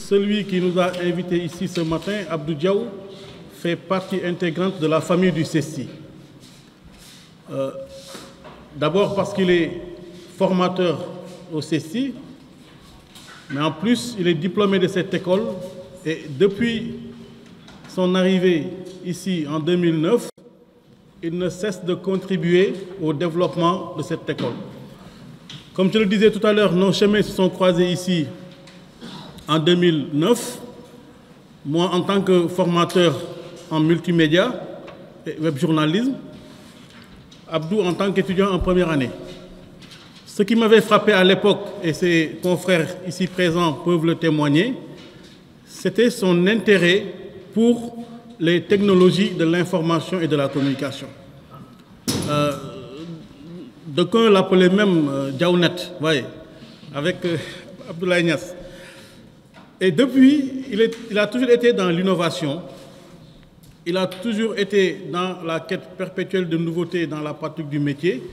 Celui qui nous a invités ici ce matin, Abdou Diaw, fait partie intégrante de la famille du CESTI. D'abord parce qu'il est formateur au CESTI, mais en plus il est diplômé de cette école et depuis son arrivée ici en 2009, il ne cesse de contribuer au développement de cette école. Comme je le disais tout à l'heure, nos chemins se sont croisés ici en 2009, moi en tant que formateur en multimédia et webjournalisme, Abdou en tant qu'étudiant en première année. Ce qui m'avait frappé à l'époque, et ses confrères ici présents peuvent le témoigner, c'était son intérêt pour les technologies de l'information et de la communication. D'aucuns l'appelaient même Diawnet, voyez, avec Abdoulaye Niass. Et depuis, il a toujours été dans l'innovation, il a toujours été dans la quête perpétuelle de nouveautés dans la pratique du métier.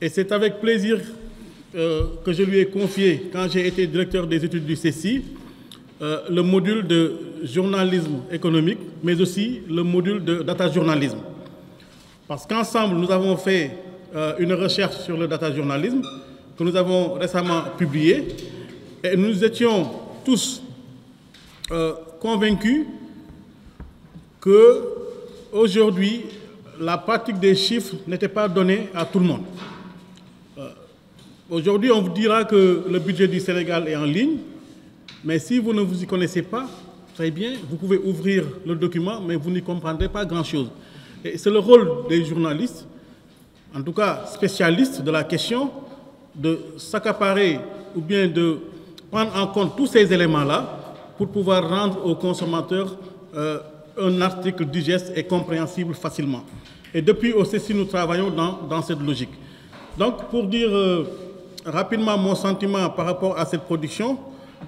Et c'est avec plaisir que je lui ai confié, quand j'ai été directeur des études du CESTI, le module de journalisme économique, mais aussi le module de data journalisme. Parce qu'ensemble, nous avons fait une recherche sur le data journalisme que nous avons récemment publiée. Et nous étions tous convaincus qu'aujourd'hui, la pratique des chiffres n'était pas donnée à tout le monde. Aujourd'hui, on vous dira que le budget du Sénégal est en ligne, mais si vous ne vous y connaissez pas, très bien, vous pouvez ouvrir le document, mais vous n'y comprendrez pas grand-chose. Et c'est le rôle des journalistes, en tout cas spécialistes de la question, de s'accaparer ou bien de prendre en compte tous ces éléments-là pour pouvoir rendre aux consommateurs un article digeste et compréhensible facilement. Et depuis au CESTI, nous travaillons dans cette logique. Donc, pour dire rapidement mon sentiment par rapport à cette production,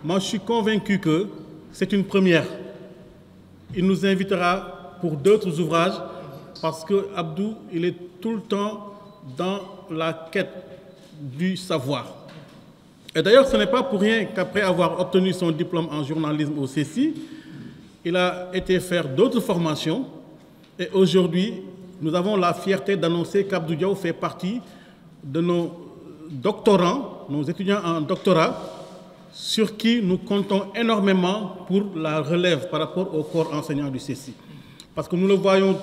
moi je suis convaincu que c'est une première. Il nous invitera pour d'autres ouvrages parce que Abdou, il est tout le temps dans la quête du savoir. Et d'ailleurs, ce n'est pas pour rien qu'après avoir obtenu son diplôme en journalisme au CESTI, il a été faire d'autres formations. Et aujourd'hui, nous avons la fierté d'annoncer qu'Abdou Diaw fait partie de nos doctorants, nos étudiants en doctorat, sur qui nous comptons énormément pour la relève par rapport au corps enseignant du CESTI. Parce que nous voyons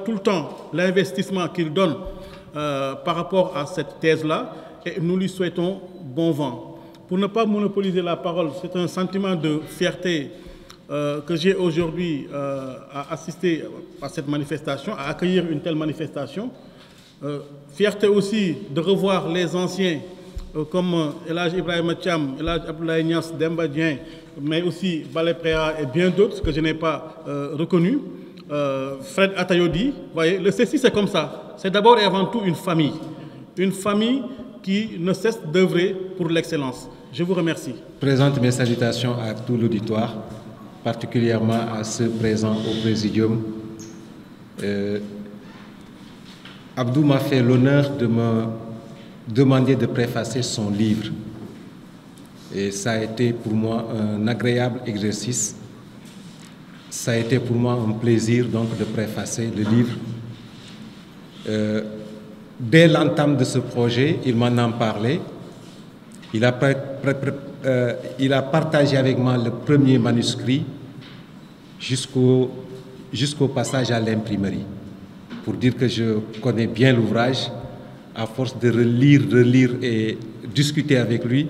tout le temps l'investissement qu'il donne par rapport à cette thèse-là, et nous lui souhaitons bon vent. Pour ne pas monopoliser la parole, c'est un sentiment de fierté que j'ai aujourd'hui à assister à cette manifestation, à accueillir une telle manifestation. Fierté aussi de revoir les anciens comme El Hadj Ibrahima Thiam, El Hadj Abdoulaye Niass, Demba Dieng, mais aussi Balé Préa et bien d'autres que je n'ai pas reconnus. Fred Atayodi, voyez, le CESTI c'est comme ça. C'est d'abord et avant tout une famille qui ne cesse d'œuvrer pour l'excellence. Je vous remercie. Je présente mes salutations à tout l'auditoire, particulièrement à ceux présents au Présidium. Abdou m'a fait l'honneur de me demander de préfacer son livre. Et ça a été pour moi un agréable exercice. Ça a été pour moi un plaisir donc de préfacer le livre. Dès l'entame de ce projet, il m'en a parlé. Il a partagé avec moi le premier manuscrit jusqu'au passage à l'imprimerie. Pour dire que je connais bien l'ouvrage, à force de relire et discuter avec lui,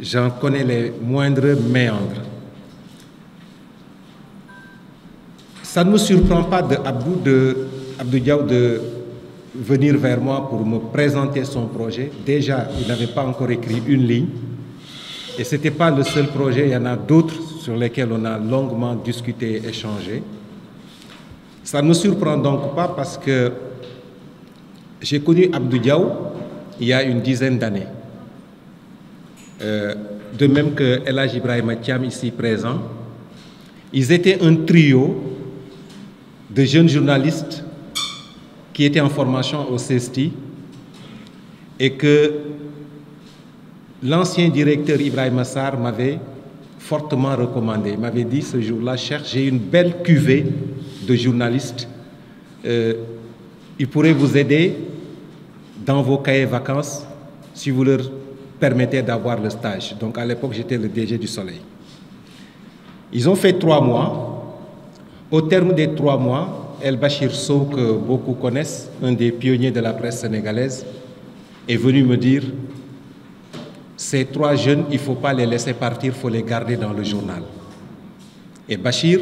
j'en connais les moindres méandres. Ça ne me surprend pas d'Abdou Diaw de venir vers moi pour me présenter son projet. Déjà, il n'avait pas encore écrit une ligne. Et ce n'était pas le seul projet, il y en a d'autres sur lesquels on a longuement discuté et échangé. Ça ne me surprend donc pas parce que j'ai connu Abdou Diaw il y a une dizaine d'années. De même que El Hadj Ibrahima Thiam ici présent. Ils étaient un trio de jeunes journalistes qui étaient en formation au CESTI et que l'ancien directeur Ibrahima Sarr m'avait fortement recommandé. Il m'avait dit ce jour-là, Cheikh, j'ai une belle cuvée de journalistes. Ils pourraient vous aider dans vos cahiers vacances si vous leur permettez d'avoir le stage. Donc à l'époque, j'étais le DG du Soleil. Ils ont fait 3 mois. Au terme des 3 mois, El Bachir Sow, que beaucoup connaissent, un des pionniers de la presse sénégalaise, est venu me dire « Ces 3 jeunes, il ne faut pas les laisser partir, il faut les garder dans le journal. » Et Bachir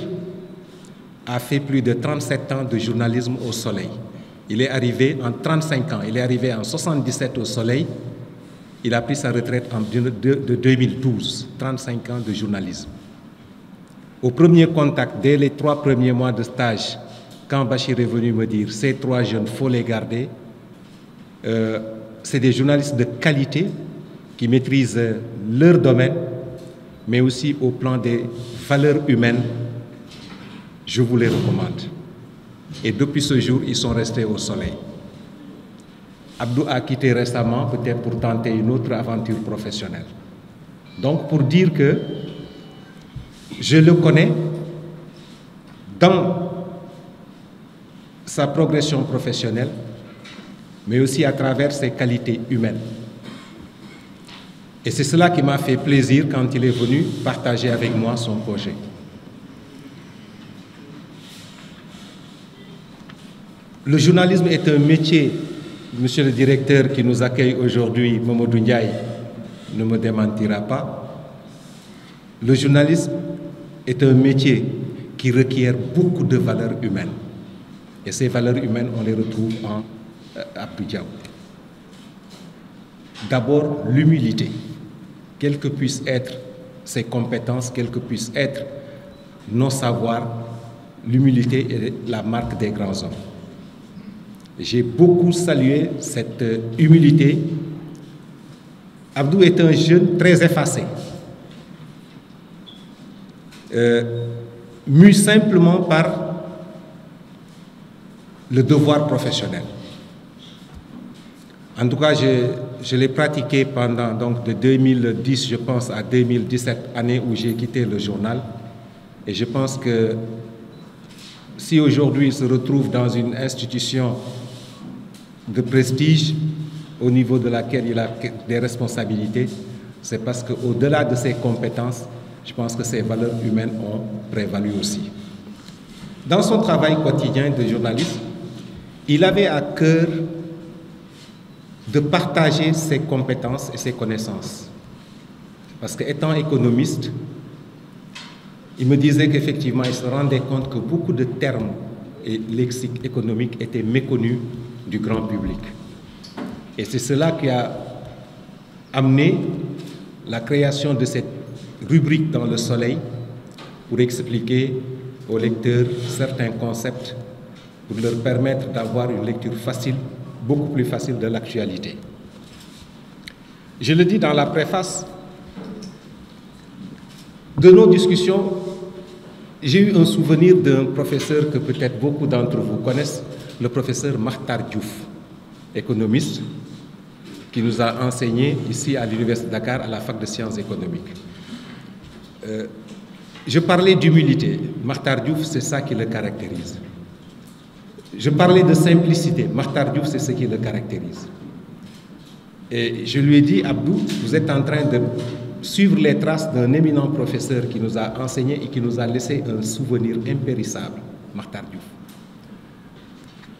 a fait plus de 37 ans de journalisme au Soleil. Il est arrivé en 35 ans, il est arrivé en 77 au Soleil. Il a pris sa retraite en 2012, 35 ans de journalisme. Au premier contact, dès les 3 premiers mois de stage, quand Bachir est venu me dire « Ces 3 jeunes, il faut les garder », c'est des journalistes de qualité qui maîtrisent leur domaine, mais aussi au plan des valeurs humaines. Je vous les recommande. Et depuis ce jour, ils sont restés au Soleil. Abdou a quitté récemment, peut-être pour tenter une autre aventure professionnelle. Donc, pour dire que je le connais dans sa progression professionnelle, mais aussi à travers ses qualités humaines. Et c'est cela qui m'a fait plaisir quand il est venu partager avec moi son projet. Le journalisme est un métier, monsieur le directeur qui nous accueille aujourd'hui, Mamadou Ndiaye, ne me démentira pas. Le journalisme est un métier qui requiert beaucoup de valeurs humaines. Et ces valeurs humaines, on les retrouve en Abdou Diaw. D'abord, l'humilité. Quelles que puissent être ses compétences, quels que puissent être nos savoirs, l'humilité est la marque des grands hommes. J'ai beaucoup salué cette humilité. Abdou est un jeune très effacé, mû simplement par le devoir professionnel. En tout cas, je l'ai pratiqué pendant donc de 2010, je pense, à 2017, année où j'ai quitté le journal. Et je pense que si aujourd'hui il se retrouve dans une institution de prestige au niveau de laquelle il a des responsabilités, c'est parce qu'au-delà de ses compétences, je pense que ses valeurs humaines ont prévalu aussi. Dans son travail quotidien de journaliste, il avait à cœur de partager ses compétences et ses connaissances. Parce qu'étant économiste, il me disait qu'effectivement, il se rendait compte que beaucoup de termes et lexiques économiques étaient méconnus du grand public. Et c'est cela qui a amené la création de cette rubrique dans Le Soleil pour expliquer aux lecteurs certains concepts pour leur permettre d'avoir une lecture facile, beaucoup plus facile de l'actualité. Je le dis dans la préface de nos discussions, j'ai eu un souvenir d'un professeur que peut-être beaucoup d'entre vous connaissent, le professeur Makhtar Diouf, économiste, qui nous a enseigné ici à l'Université de Dakar, à la fac de sciences économiques. Je parlais d'humilité. Makhtar Diouf, c'est ça qui le caractérise. Je parlais de simplicité. Makhtar Diouf, c'est ce qui le caractérise. Et je lui ai dit, Abdou, vous êtes en train de suivre les traces d'un éminent professeur qui nous a enseigné et qui nous a laissé un souvenir impérissable, Makhtar Diouf.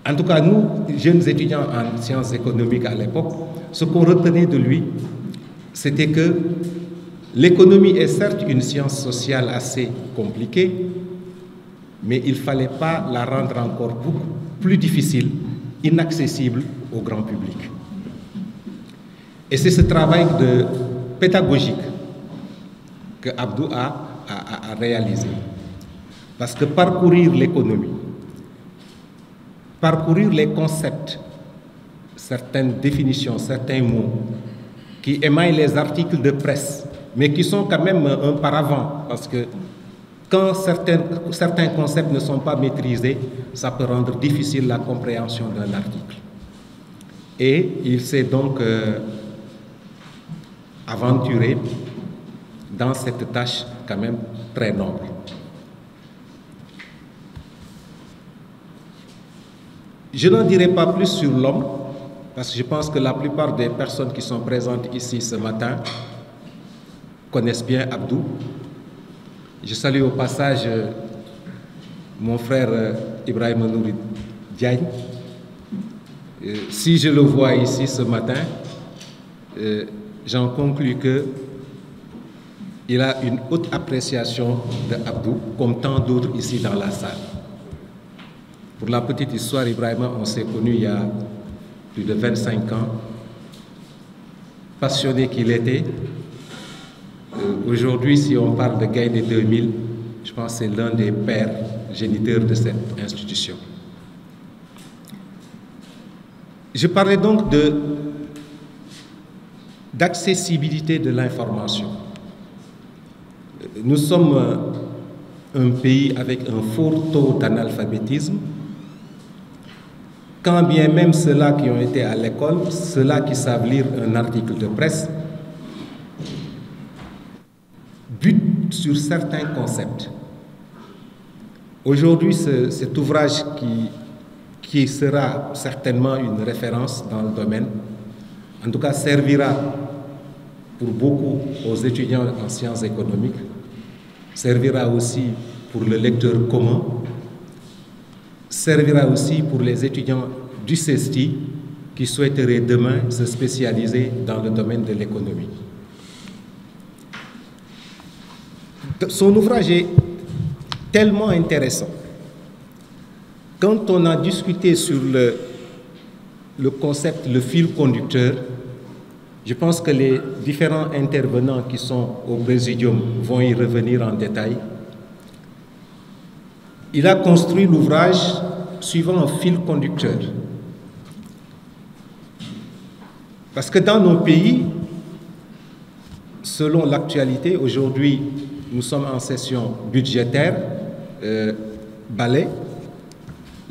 En tout cas, nous, jeunes étudiants en sciences économiques à l'époque, ce qu'on retenait de lui, c'était que l'économie est certes une science sociale assez compliquée, mais il ne fallait pas la rendre encore beaucoup plus difficile, inaccessible au grand public. Et c'est ce travail pédagogique que Abdou a réalisé. Parce que parcourir l'économie, parcourir les concepts, certaines définitions, certains mots qui émaillent les articles de presse, mais qui sont quand même un paravent, parce que quand certains concepts ne sont pas maîtrisés, ça peut rendre difficile la compréhension d'un article. Et il s'est donc aventuré dans cette tâche quand même très noble. Je n'en dirai pas plus sur l'homme, parce que je pense que la plupart des personnes qui sont présentes ici ce matin connaissent bien Abdou. Je salue au passage mon frère Ibrahim Nouri Diagne. Si je le vois ici ce matin, j'en conclus qu'il a une haute appréciation de Abdou, comme tant d'autres ici dans la salle. Pour la petite histoire, Ibrahim, on s'est connus il y a plus de 25 ans. Passionné qu'il était. Aujourd'hui, si on parle de Gaïndé 2000, je pense que c'est l'un des pères géniteurs de cette institution. Je parlais donc d'accessibilité de l'information. Nous sommes un pays avec un fort taux d'analphabétisme. Quand bien même ceux-là qui ont été à l'école, ceux-là qui savent lire un article de presse, butent sur certains concepts. Aujourd'hui, cet ouvrage qui sera certainement une référence dans le domaine, en tout cas servira pour beaucoup aux étudiants en sciences économiques, servira aussi pour le lecteur commun, servira aussi pour les étudiants du CESTI qui souhaiteraient demain se spécialiser dans le domaine de l'économie. Son ouvrage est tellement intéressant. Quand on a discuté sur le concept, le fil conducteur, je pense que les différents intervenants qui sont au Présidium vont y revenir en détail. Il a construit l'ouvrage suivant un fil conducteur. Parce que dans nos pays, selon l'actualité, aujourd'hui, nous sommes en session budgétaire, balai.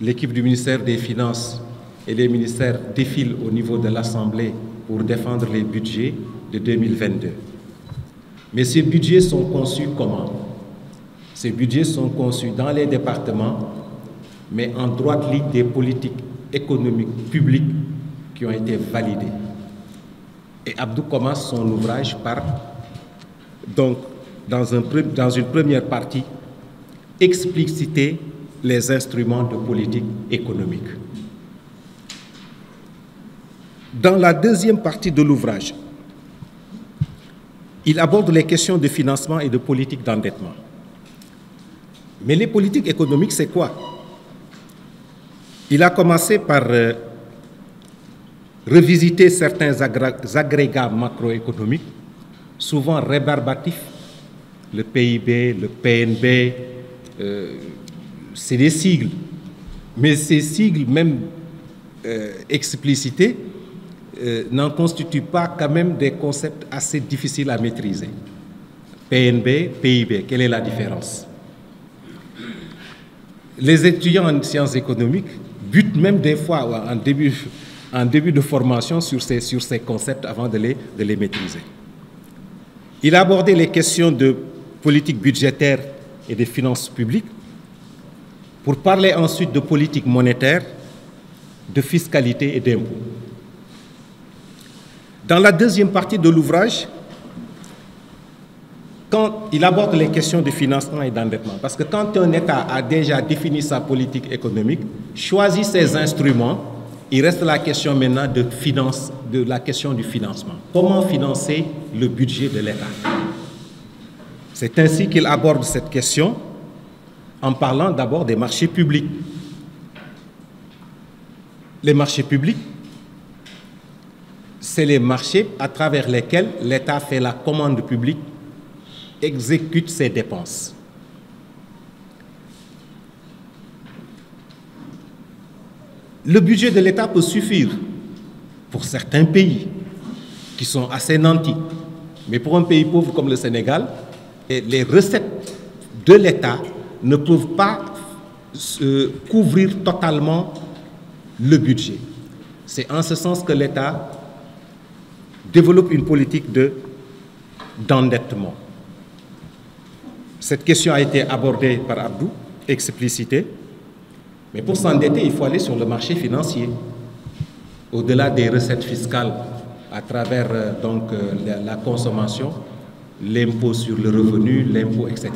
L'équipe du ministère des Finances et les ministères défilent au niveau de l'Assemblée pour défendre les budgets de 2022. Mais ces budgets sont conçus comment? Ces budgets sont conçus dans les départements, mais en droite ligne des politiques économiques publiques qui ont été validées. Et Abdou commence son ouvrage par, donc, dans une première partie, expliciter les instruments de politique économique. Dans la deuxième partie de l'ouvrage, il aborde les questions de financement et de politique d'endettement. Mais les politiques économiques, c'est quoi? Il a commencé par revisiter certains agrégats macroéconomiques, souvent rébarbatifs, le PIB, le PNB, c'est des sigles. Mais ces sigles, même explicités, n'en constituent pas quand même des concepts assez difficiles à maîtriser. PNB, PIB, quelle est la différence? Les étudiants en sciences économiques butent même des fois en début de formation sur ces concepts avant de les maîtriser. Il a abordé les questions de politique budgétaire et des finances publiques pour parler ensuite de politique monétaire, de fiscalité et d'impôts. Dans la deuxième partie de l'ouvrage, quand il aborde les questions de financement et d'endettement, parce que quand un État a déjà défini sa politique économique, choisit ses instruments, il reste la question maintenant de la question du financement. Comment financer le budget de l'État? C'est ainsi qu'il aborde cette question en parlant d'abord des marchés publics. Les marchés publics, c'est les marchés à travers lesquels l'État fait la commande publique, exécute ses dépenses. Le budget de l'État peut suffire pour certains pays qui sont assez nantis. Mais pour un pays pauvre comme le Sénégal, les recettes de l'État ne peuvent pas couvrir totalement le budget. C'est en ce sens que l'État développe une politique d'endettement. Cette question a été abordée par Abdou, explicitée. Mais pour s'endetter, il faut aller sur le marché financier. Au-delà des recettes fiscales à travers la consommation, l'impôt sur le revenu, l'impôt, etc.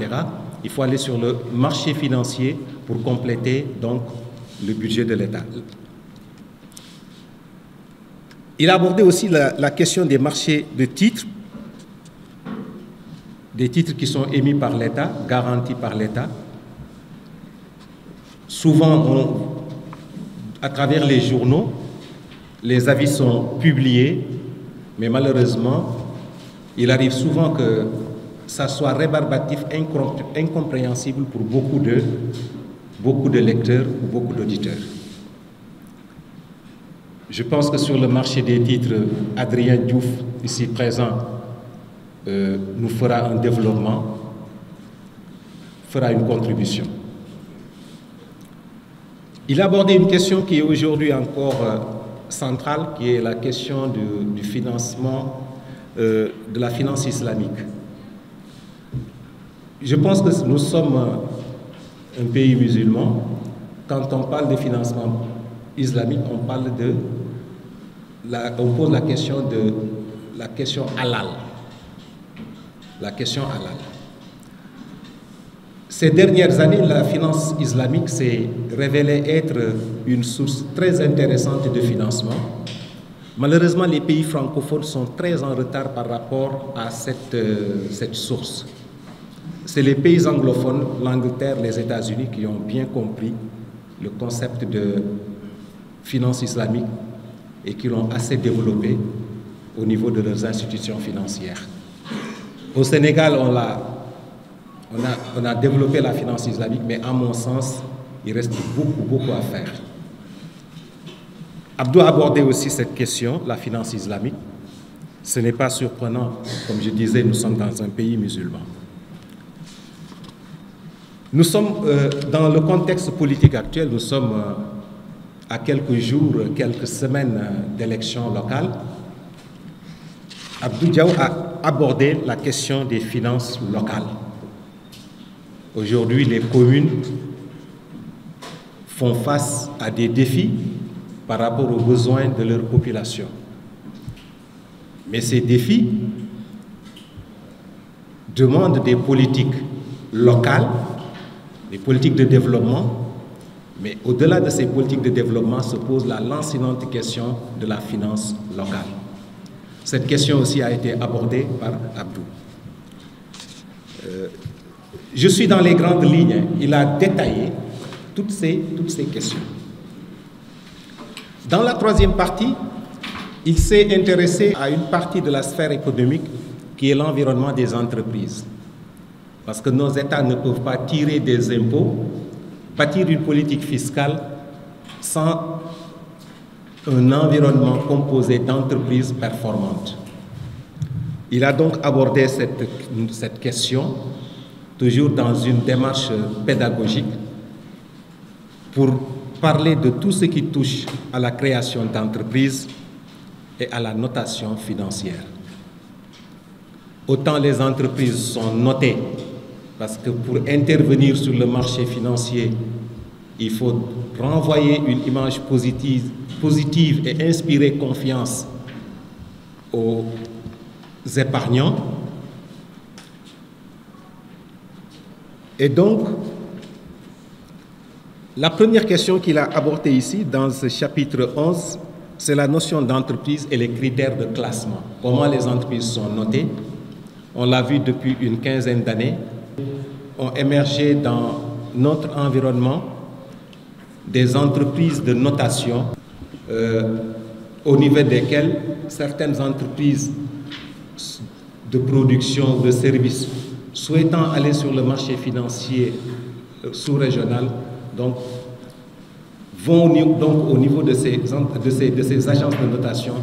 Il faut aller sur le marché financier pour compléter donc le budget de l'État. Il a abordé aussi la question des marchés de titres, des titres qui sont émis par l'État, garantis par l'État. Souvent, à travers les journaux, les avis sont publiés, mais malheureusement, il arrive souvent que ça soit rébarbatif, incompréhensible pour beaucoup de lecteurs ou beaucoup d'auditeurs. Je pense que sur le marché des titres, Adrien Diouf, ici présent, nous fera un développement, fera une contribution. Il a abordé une question qui est aujourd'hui encore centrale, qui est la question du financement de la finance islamique. Je pense que nous sommes un pays musulman. Quand on parle de financement islamique, on pose la question halal. La question halal. Ces dernières années, la finance islamique s'est révélée être une source très intéressante de financement. Malheureusement, les pays francophones sont très en retard par rapport à cette source. C'est les pays anglophones, l'Angleterre, les États-Unis, qui ont bien compris le concept de finance islamique et qui l'ont assez développé au niveau de leurs institutions financières. Au Sénégal, on a développé la finance islamique, mais à mon sens, il reste beaucoup à faire. Abdou a abordé aussi cette question, la finance islamique. Ce n'est pas surprenant, comme je disais, nous sommes dans un pays musulman. Nous sommes, dans le contexte politique actuel, nous sommes à quelques jours, quelques semaines d'élections locales. Abdou Diaw a abordé la question des finances locales. Aujourd'hui, les communes font face à des défis par rapport aux besoins de leur population. Mais ces défis demandent des politiques locales, des politiques de développement, mais au-delà de ces politiques de développement se pose la lancinante question de la finance locale. Cette question aussi a été abordée par Abdou. Je suis dans les grandes lignes. Il a détaillé toutes ces questions. Dans la troisième partie, il s'est intéressé à une partie de la sphère économique qui est l'environnement des entreprises. Parce que nos États ne peuvent pas tirer des impôts bâtir une politique fiscale sans un environnement composé d'entreprises performantes. Il a donc abordé cette question, toujours dans une démarche pédagogique, pour parler de tout ce qui touche à la création d'entreprises et à la notation financière. Autant les entreprises sont notées, parce que pour intervenir sur le marché financier, il faut renvoyer une image positive et inspirer confiance aux épargnants. Et donc, la première question qu'il a abordée ici, dans ce chapitre 11, c'est la notion d'entreprise et les critères de classement. Comment les entreprises sont notées. On l'a vu depuis une quinzaine d'années, ont émergé dans notre environnement des entreprises de notation au niveau desquelles certaines entreprises de production, de services, souhaitant aller sur le marché financier sous-régional, donc, vont donc au niveau de ces agences de notation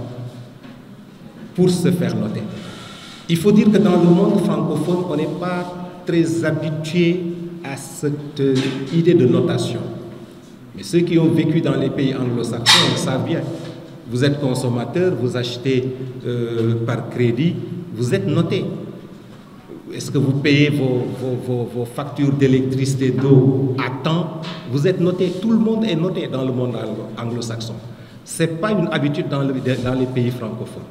pour se faire noter. Il faut dire que dans le monde francophone, on n'est pas très habitué à cette idée de notation. Mais ceux qui ont vécu dans les pays anglo-saxons le savent bien. Vous êtes consommateur, vous achetez par crédit, vous êtes noté. Est-ce que vous payez vos factures d'électricité, d'eau à temps? Vous êtes noté. Tout le monde est noté dans le monde anglo-saxon. Ce n'est pas une habitude dans les pays francophones.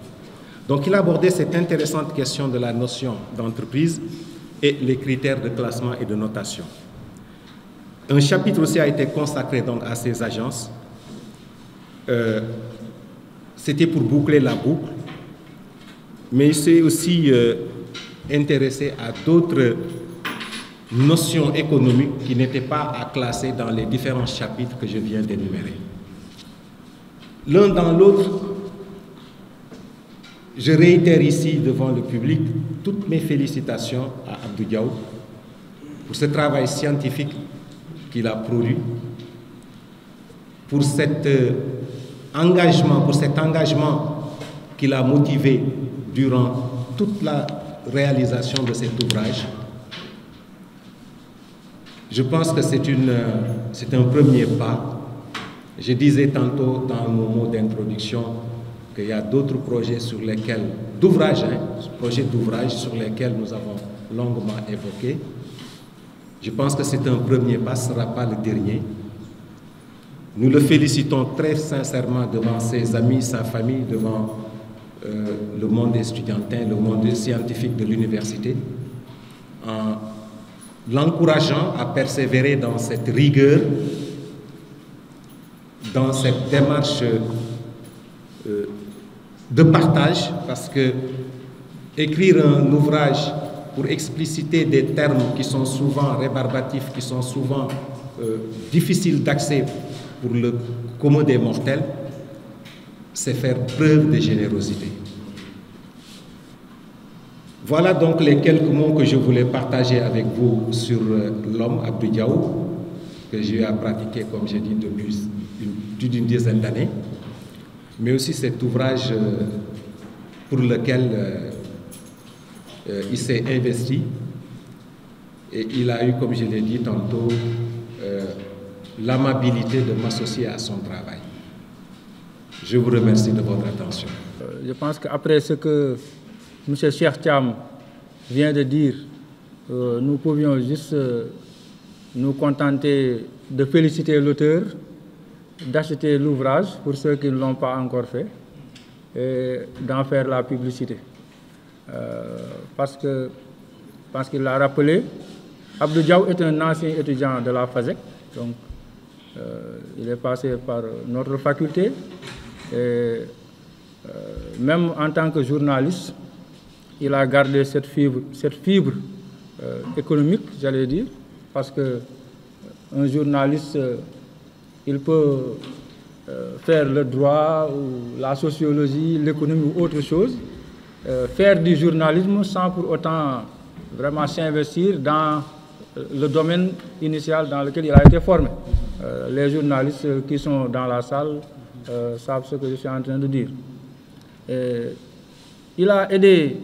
Donc il a abordé cette intéressante question de la notion d'entreprise et les critères de classement et de notation. Un chapitre aussi a été consacré donc à ces agences. C'était pour boucler la boucle, mais il s'est aussi intéressé à d'autres notions économiques qui n'étaient pas à classer dans les différents chapitres que je viens d'énumérer. L'un dans l'autre, je réitère ici devant le public toutes mes félicitations à Abdou Diaw pour ce travail scientifique qu'il a produit, pour cet engagement qu'il a motivé durant toute la réalisation de cet ouvrage. Je pense que c'est un premier pas. Je disais tantôt dans mon mot d'introduction qu'il y a d'autres projets projets d'ouvrage sur lesquels nous avons longuement évoqué. Je pense que c'est un premier pas, ce ne sera pas le dernier. Nous le félicitons très sincèrement devant ses amis, sa famille, devant le monde estudiantin, le monde scientifique de l'université, en l'encourageant à persévérer dans cette rigueur, dans cette démarche de partage, parce que écrire un ouvrage pour expliciter des termes qui sont souvent rébarbatifs, qui sont souvent difficiles d'accès pour le commun des mortels, c'est faire preuve de générosité. Voilà donc les quelques mots que je voulais partager avec vous sur l'homme Abdou Diaw, que j'ai eu à pratiquer, comme j'ai dit, depuis plus d'une dizaine d'années, mais aussi cet ouvrage pour lequel il s'est investi, et il a eu, comme je l'ai dit tantôt, l'amabilité de m'associer à son travail. Je vous remercie de votre attention. Je pense qu'après ce que M. Cheikh Thiam vient de dire, nous pouvions juste nous contenter de féliciter l'auteur, d'acheter l'ouvrage pour ceux qui ne l'ont pas encore fait et d'en faire la publicité. Parce qu'il l'a rappelé, Abdou Diaw est un ancien étudiant de la FASEC, donc il est passé par notre faculté et même en tant que journaliste, il a gardé cette fibre économique, j'allais dire, parce que un journaliste, il peut faire le droit ou la sociologie, l'économie ou autre chose, faire du journalisme sans pour autant vraiment s'investir dans le domaine initial dans lequel il a été formé. Les journalistes qui sont dans la salle savent ce que je suis en train de dire. Il a aidé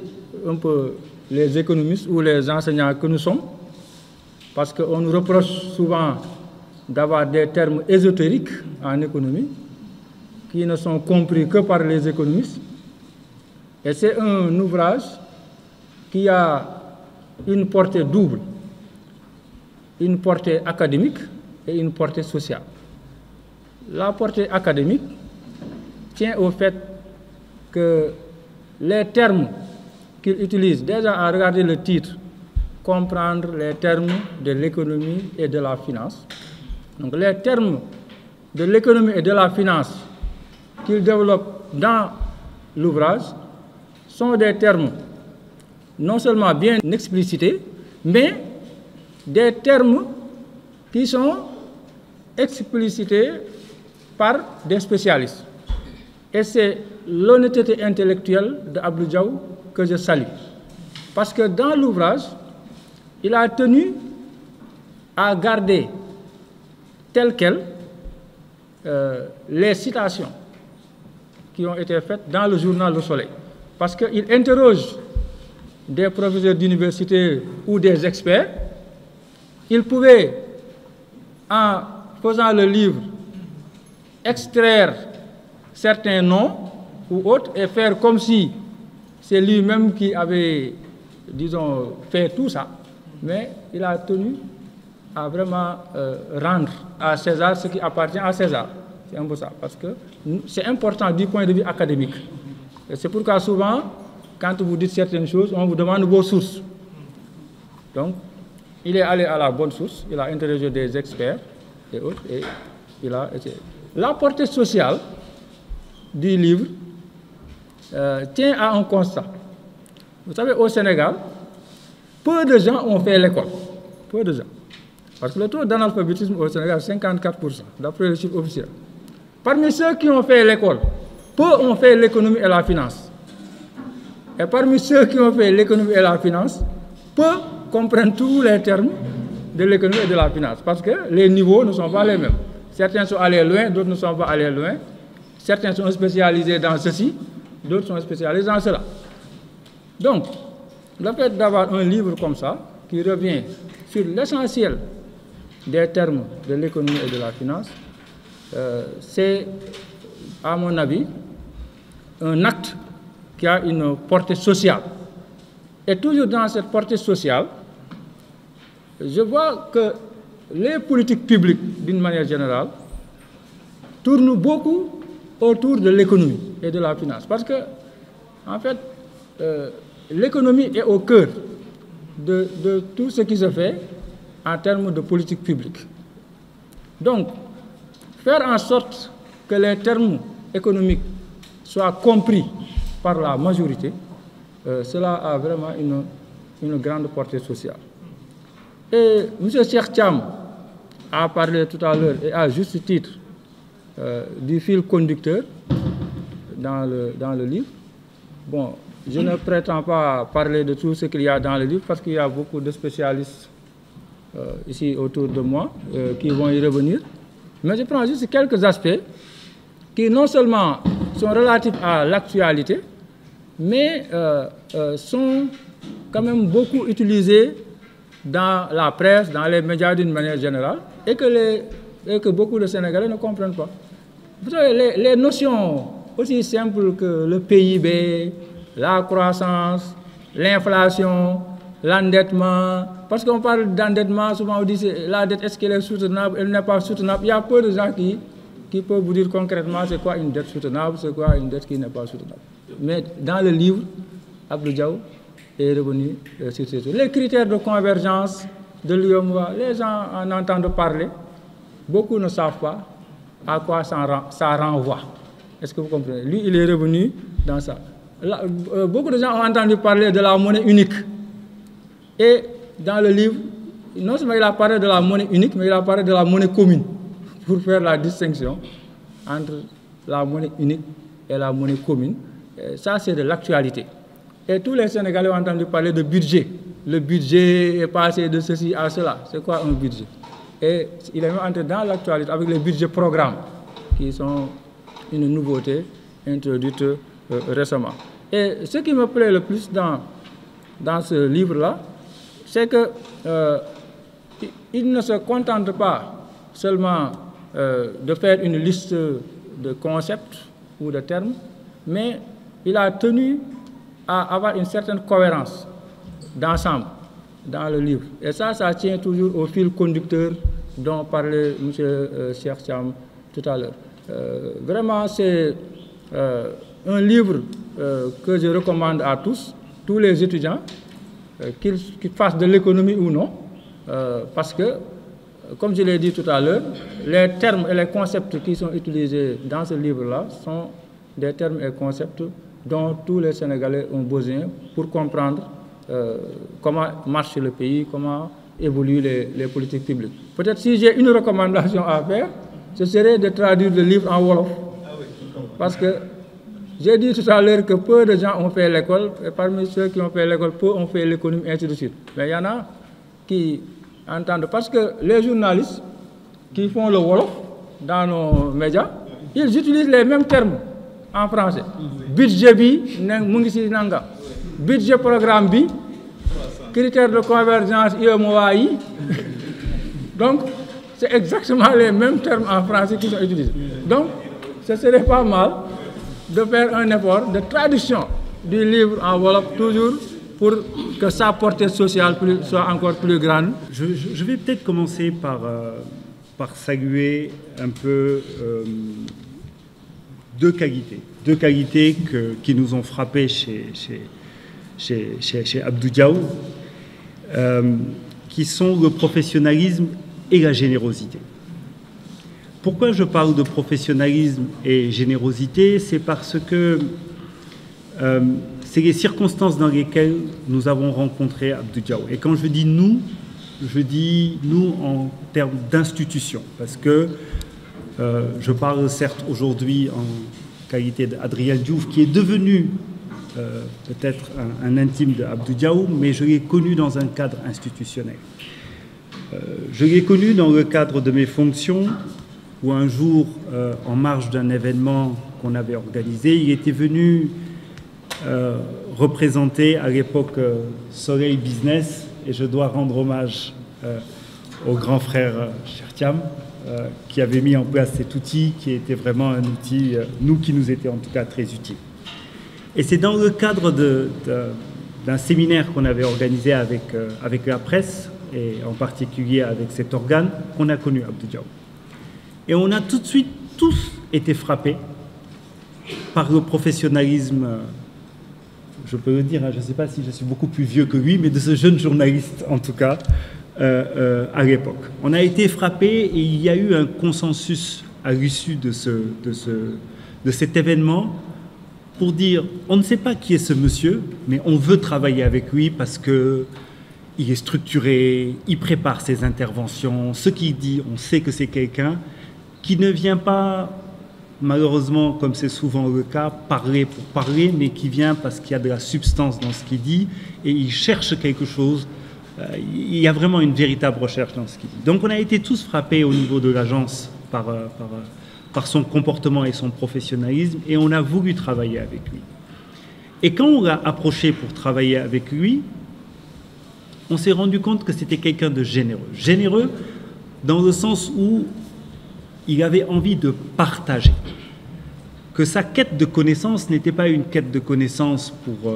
un peu les économistes ou les enseignants que nous sommes, parce qu'on nous reproche souvent d'avoir des termes ésotériques en économie qui ne sont compris que par les économistes. Et c'est un ouvrage qui a une portée double, une portée académique et une portée sociale. La portée académique tient au fait que les termes qu'il utilise, déjà à regarder le titre, comprendre les termes de l'économie et de la finance. Donc les termes de l'économie et de la finance qu'il développe dans l'ouvrage sont des termes non seulement bien explicités, mais des termes qui sont explicités par des spécialistes. Et c'est l'honnêteté intellectuelle d'Abdou Diaw que je salue. Parce que dans l'ouvrage, il a tenu à garder telles quelles les citations qui ont été faites dans le journal Le Soleil. Parce qu'il interroge des professeurs d'université ou des experts. Il pouvait, en faisant le livre, extraire certains noms ou autres et faire comme si c'est lui-même qui avait, disons, fait tout ça. Mais il a tenu à vraiment rendre à César ce qui appartient à César. C'est un peu ça, parce que c'est important du point de vue académique. Et c'est pourquoi souvent, quand vous dites certaines choses, on vous demande vos sources. Donc, il est allé à la bonne source, il a interrogé des experts et autres, et il a été... La portée sociale du livre tient à un constat. Vous savez, au Sénégal, peu de gens ont fait l'école. Peu de gens. Parce que le taux d'analphabétisme au Sénégal est 54%, d'après le chiffre officiel. Parmi ceux qui ont fait l'école, peu ont fait l'économie et la finance. Et parmi ceux qui ont fait l'économie et la finance, peu comprennent tous les termes de l'économie et de la finance. Parce que les niveaux ne sont pas les mêmes. Certains sont allés loin, d'autres ne sont pas allés loin. Certains sont spécialisés dans ceci, d'autres sont spécialisés dans cela. Donc, le fait d'avoir un livre comme ça, qui revient sur l'essentiel des termes de l'économie et de la finance, c'est, à mon avis, un acte qui a une portée sociale. Et toujours dans cette portée sociale, je vois que les politiques publiques, d'une manière générale, tournent beaucoup autour de l'économie et de la finance. Parce que, en fait, l'économie est au cœur de tout ce qui se fait en termes de politique publique. Donc, faire en sorte que les termes économiques soient compris par la majorité, cela a vraiment une grande portée sociale. Et M. Cheikh Thiam a parlé tout à l'heure, et à juste titre, du fil conducteur dans le livre. Bon, je ne prétends pas parler de tout ce qu'il y a dans le livre, parce qu'il y a beaucoup de spécialistes ici autour de moi qui vont y revenir. Mais je prends juste quelques aspects qui non seulement sont relatifs à l'actualité, mais sont quand même beaucoup utilisés dans la presse, dans les médias d'une manière générale, et que beaucoup de Sénégalais ne comprennent pas. Vous savez, les notions aussi simples que le PIB, la croissance, l'inflation, l'endettement, parce qu'on parle d'endettement, souvent on dit la dette, est-ce qu'elle est soutenable, elle n'est pas soutenable. Il y a peu de gens qui peuvent vous dire concrètement c'est quoi une dette soutenable, c'est quoi une dette qui n'est pas soutenable. Mais dans le livre, Abdou Diaw est revenu sur ces choses. Les critères de convergence de l'UEMOA, les gens en entendent parler, beaucoup ne savent pas à quoi ça renvoie. Est-ce que vous comprenez? Lui, il est revenu dans ça. Là, beaucoup de gens ont entendu parler de la monnaie unique. Et dans le livre, non seulement il a parlé de la monnaie unique, mais il a parlé de la monnaie commune, pour faire la distinction entre la monnaie unique et la monnaie commune. Et ça, c'est de l'actualité. Et tous les Sénégalais ont entendu parler de budget. le budget est passé de ceci à cela. C'est quoi un budget? Et il est même entré dans l'actualité avec les budgets programmes, qui sont une nouveauté introduite récemment. Et ce qui me plaît le plus dans ce livre-là, c'est que il ne se contente pas seulement de faire une liste de concepts ou de termes, mais il a tenu à avoir une certaine cohérence d'ensemble dans le livre. Et ça tient toujours au fil conducteur dont parlait M. Cheikh Thiam tout à l'heure. Vraiment, c'est un livre que je recommande à tous les étudiants, qu'ils fassent de l'économie ou non, parce que, comme je l'ai dit tout à l'heure, les termes et les concepts qui sont utilisés dans ce livre-là sont des termes et concepts dont tous les Sénégalais ont besoin pour comprendre comment marche le pays, comment évoluent les politiques publiques. Peut-être si j'ai une recommandation à faire, ce serait de traduire le livre en Wolof. Parce que j'ai dit tout à l'heure que peu de gens ont fait l'école, et parmi ceux qui ont fait l'école, peu ont fait l'économie, ainsi de suite. Mais il y en a qui entendent, parce que les journalistes qui font le Wolof dans nos médias, ils utilisent les mêmes termes en français. Budget bi, nanga. Budget programme bi, critères de convergence, IMOAI. Donc, c'est exactement les mêmes termes en français qui sont utilisés. Donc, ce serait pas mal de faire un effort de traduction du livre en Wolof, toujours pour que sa portée sociale soit encore plus grande. Je vais peut-être commencer par saluer un peu deux qualités qui nous ont frappés chez Abdou Diaw, qui sont le professionnalisme et la générosité. Pourquoi je parle de professionnalisme et générosité? C'est parce que c'est les circonstances dans lesquelles nous avons rencontré Abdou Diaw. Et quand je dis nous en termes d'institution, parce que je parle certes aujourd'hui en qualité d'Adrien Diouf, qui est devenu peut-être un intime d'Abdou Diaw, mais je l'ai connu dans un cadre institutionnel. Je l'ai connu dans le cadre de mes fonctions, où un jour, en marge d'un événement qu'on avait organisé, il était venu représenter à l'époque Soleil Business, et je dois rendre hommage au grand frère Cheikh Thiam, qui avait mis en place cet outil, qui était vraiment un outil, qui nous était en tout cas très utile. Et c'est dans le cadre d'un séminaire qu'on avait organisé avec la presse, et en particulier avec cet organe, qu'on a connu Abdou Diaw. Et on a tout de suite tous été frappés par le professionnalisme, je peux le dire, je ne sais pas si je suis beaucoup plus vieux que lui, mais de ce jeune journaliste en tout cas, à l'époque. On a été frappés et il y a eu un consensus à l'issue de cet événement pour dire, on ne sait pas qui est ce monsieur, mais on veut travailler avec lui parce que il est structuré, il prépare ses interventions, ce qu'il dit, on sait que c'est quelqu'un qui ne vient pas, malheureusement, comme c'est souvent le cas, parler pour parler, mais qui vient parce qu'il y a de la substance dans ce qu'il dit et il cherche quelque chose. Il y a vraiment une véritable recherche dans ce qu'il dit. Donc on a été tous frappés au niveau de l'agence par son comportement et son professionnalisme, et on a voulu travailler avec lui. Et quand on l'a approché pour travailler avec lui, on s'est rendu compte que c'était quelqu'un de généreux. Généreux dans le sens où il avait envie de partager. Que sa quête de connaissance n'était pas une quête de connaissance pour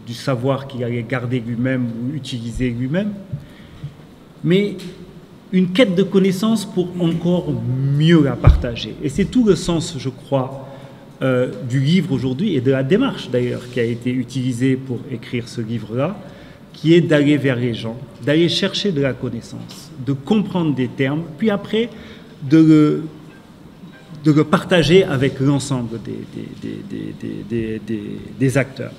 du savoir qu'il allait garder lui-même ou utiliser lui-même, mais une quête de connaissance pour encore mieux la partager. Et c'est tout le sens, je crois, du livre aujourd'hui, et de la démarche d'ailleurs qui a été utilisée pour écrire ce livre-là, qui est d'aller vers les gens, d'aller chercher de la connaissance, de comprendre des termes, puis après de le partager avec l'ensemble des acteurs.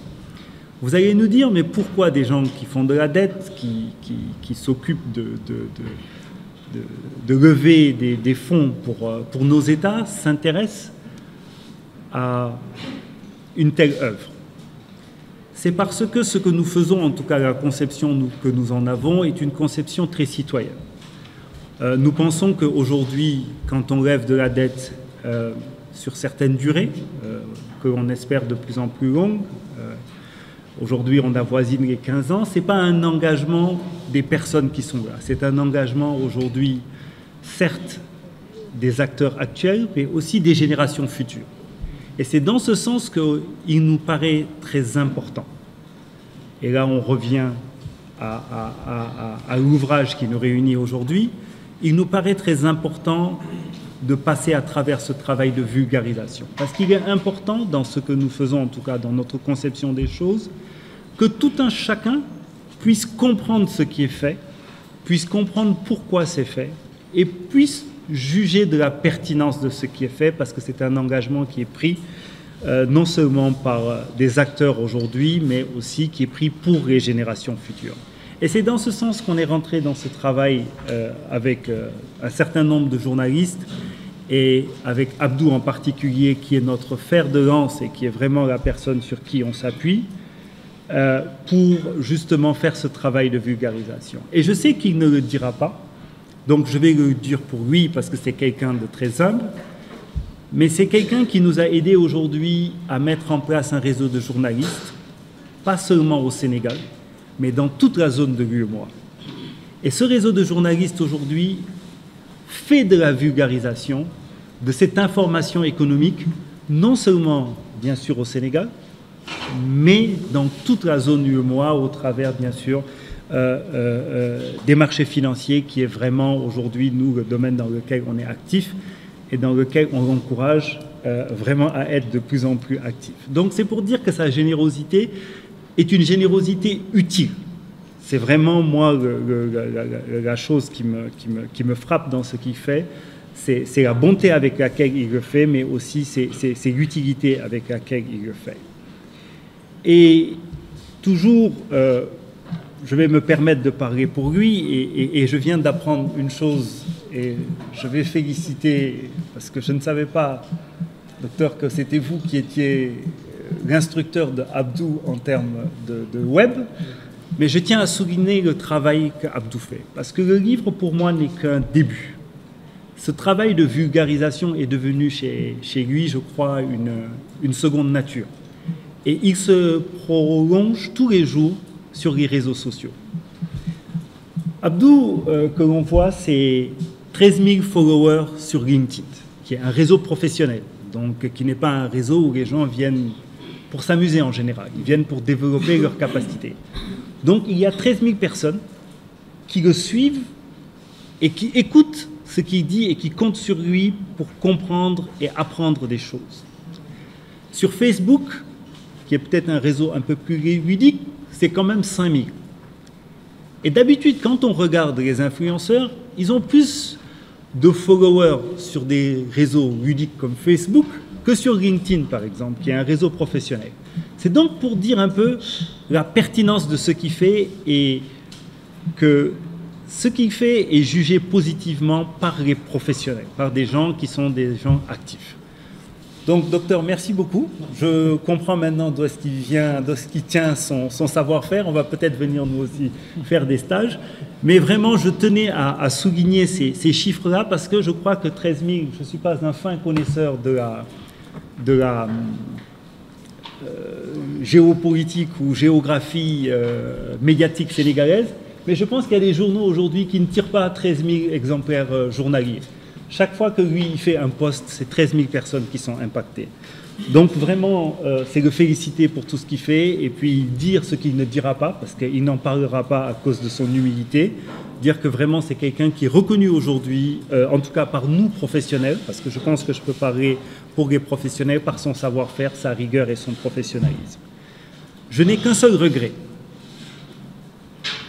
Vous allez nous dire, mais pourquoi des gens qui font de la dette, qui s'occupent de lever des fonds pour nos États, s'intéressent à une telle œuvre? c'est parce que ce que nous faisons, en tout cas la conception que nous en avons, est une conception très citoyenne. Nous pensons qu'aujourd'hui, quand on lève de la dette sur certaines durées, que l'on espère de plus en plus longues, aujourd'hui on avoisine les 15 ans, ce n'est pas un engagement des personnes qui sont là, c'est un engagement aujourd'hui, certes, des acteurs actuels, mais aussi des générations futures. Et c'est dans ce sens qu'il nous paraît très important. Et là on revient à l'ouvrage qui nous réunit aujourd'hui. Il nous paraît très important de passer à travers ce travail de vulgarisation. Parce qu'il est important dans ce que nous faisons, en tout cas dans notre conception des choses, que tout un chacun puisse comprendre ce qui est fait, puisse comprendre pourquoi c'est fait, et puisse juger de la pertinence de ce qui est fait, parce que c'est un engagement qui est pris non seulement par des acteurs aujourd'hui, mais aussi qui est pris pour les générations futures. Et c'est dans ce sens qu'on est rentré dans ce travail avec un certain nombre de journalistes et avec Abdou en particulier, qui est notre fer de lance et qui est vraiment la personne sur qui on s'appuie pour justement faire ce travail de vulgarisation. Et je sais qu'il ne le dira pas, donc je vais le dire pour lui parce que c'est quelqu'un de très humble, mais c'est quelqu'un qui nous a aidés aujourd'hui à mettre en place un réseau de journalistes, pas seulement au Sénégal, mais dans toute la zone de l'UEMOA. Et ce réseau de journalistes aujourd'hui fait de la vulgarisation de cette information économique, non seulement bien sûr au Sénégal, mais dans toute la zone UEMOA au travers bien sûr des marchés financiers qui est vraiment aujourd'hui nous le domaine dans lequel on est actif et dans lequel on encourage vraiment à être de plus en plus actif. Donc c'est pour dire que sa générosité est une générosité utile. C'est vraiment, moi, la chose qui me frappe dans ce qu'il fait, c'est la bonté avec laquelle il le fait, mais aussi c'est l'utilité avec laquelle il le fait. Et toujours, je vais me permettre de parler pour lui, et je viens d'apprendre une chose, et je vais féliciter, parce que je ne savais pas, docteur, que c'était vous qui étiez l'instructeur de Abdou en termes de web, mais je tiens à souligner le travail qu'Abdou fait, parce que le livre pour moi n'est qu'un début. Ce travail de vulgarisation est devenu chez lui, je crois, une seconde nature. Et il se prolonge tous les jours sur les réseaux sociaux. Abdou, que l'on voit, c'est 13 000 followers sur LinkedIn, qui est un réseau professionnel, donc qui n'est pas un réseau où les gens viennent pour s'amuser en général. Ils viennent pour développer leurs capacités. Donc il y a 13 000 personnes qui le suivent et qui écoutent ce qu'il dit et qui comptent sur lui pour comprendre et apprendre des choses. Sur Facebook, qui est peut-être un réseau un peu plus ludique, c'est quand même 5 000. Et d'habitude, quand on regarde les influenceurs, ils ont plus de followers sur des réseaux ludiques comme Facebook que sur LinkedIn, par exemple, qui est un réseau professionnel. C'est donc pour dire un peu la pertinence de ce qu'il fait et que ce qu'il fait est jugé positivement par les professionnels, par des gens qui sont des gens actifs. Donc, docteur, merci beaucoup. Je comprends maintenant d'où est-ce qu'il vient, d'où est-ce qu'il tient son savoir-faire. On va peut-être venir nous aussi faire des stages. Mais vraiment, je tenais à souligner ces chiffres-là parce que je crois que 13 000, je ne suis pas un fin connaisseur de la géopolitique ou géographie médiatique sénégalaise, mais je pense qu'il y a des journaux aujourd'hui qui ne tirent pas 13 000 exemplaires journaliers. Chaque fois que lui il fait un post, c'est 13 000 personnes qui sont impactées. Donc vraiment, c'est le féliciter pour tout ce qu'il fait et puis dire ce qu'il ne dira pas, parce qu'il n'en parlera pas à cause de son humilité. Dire que vraiment c'est quelqu'un qui est reconnu aujourd'hui, en tout cas par nous professionnels, parce que je pense que je peux parler pour les professionnels, par son savoir-faire, sa rigueur et son professionnalisme. Je n'ai qu'un seul regret,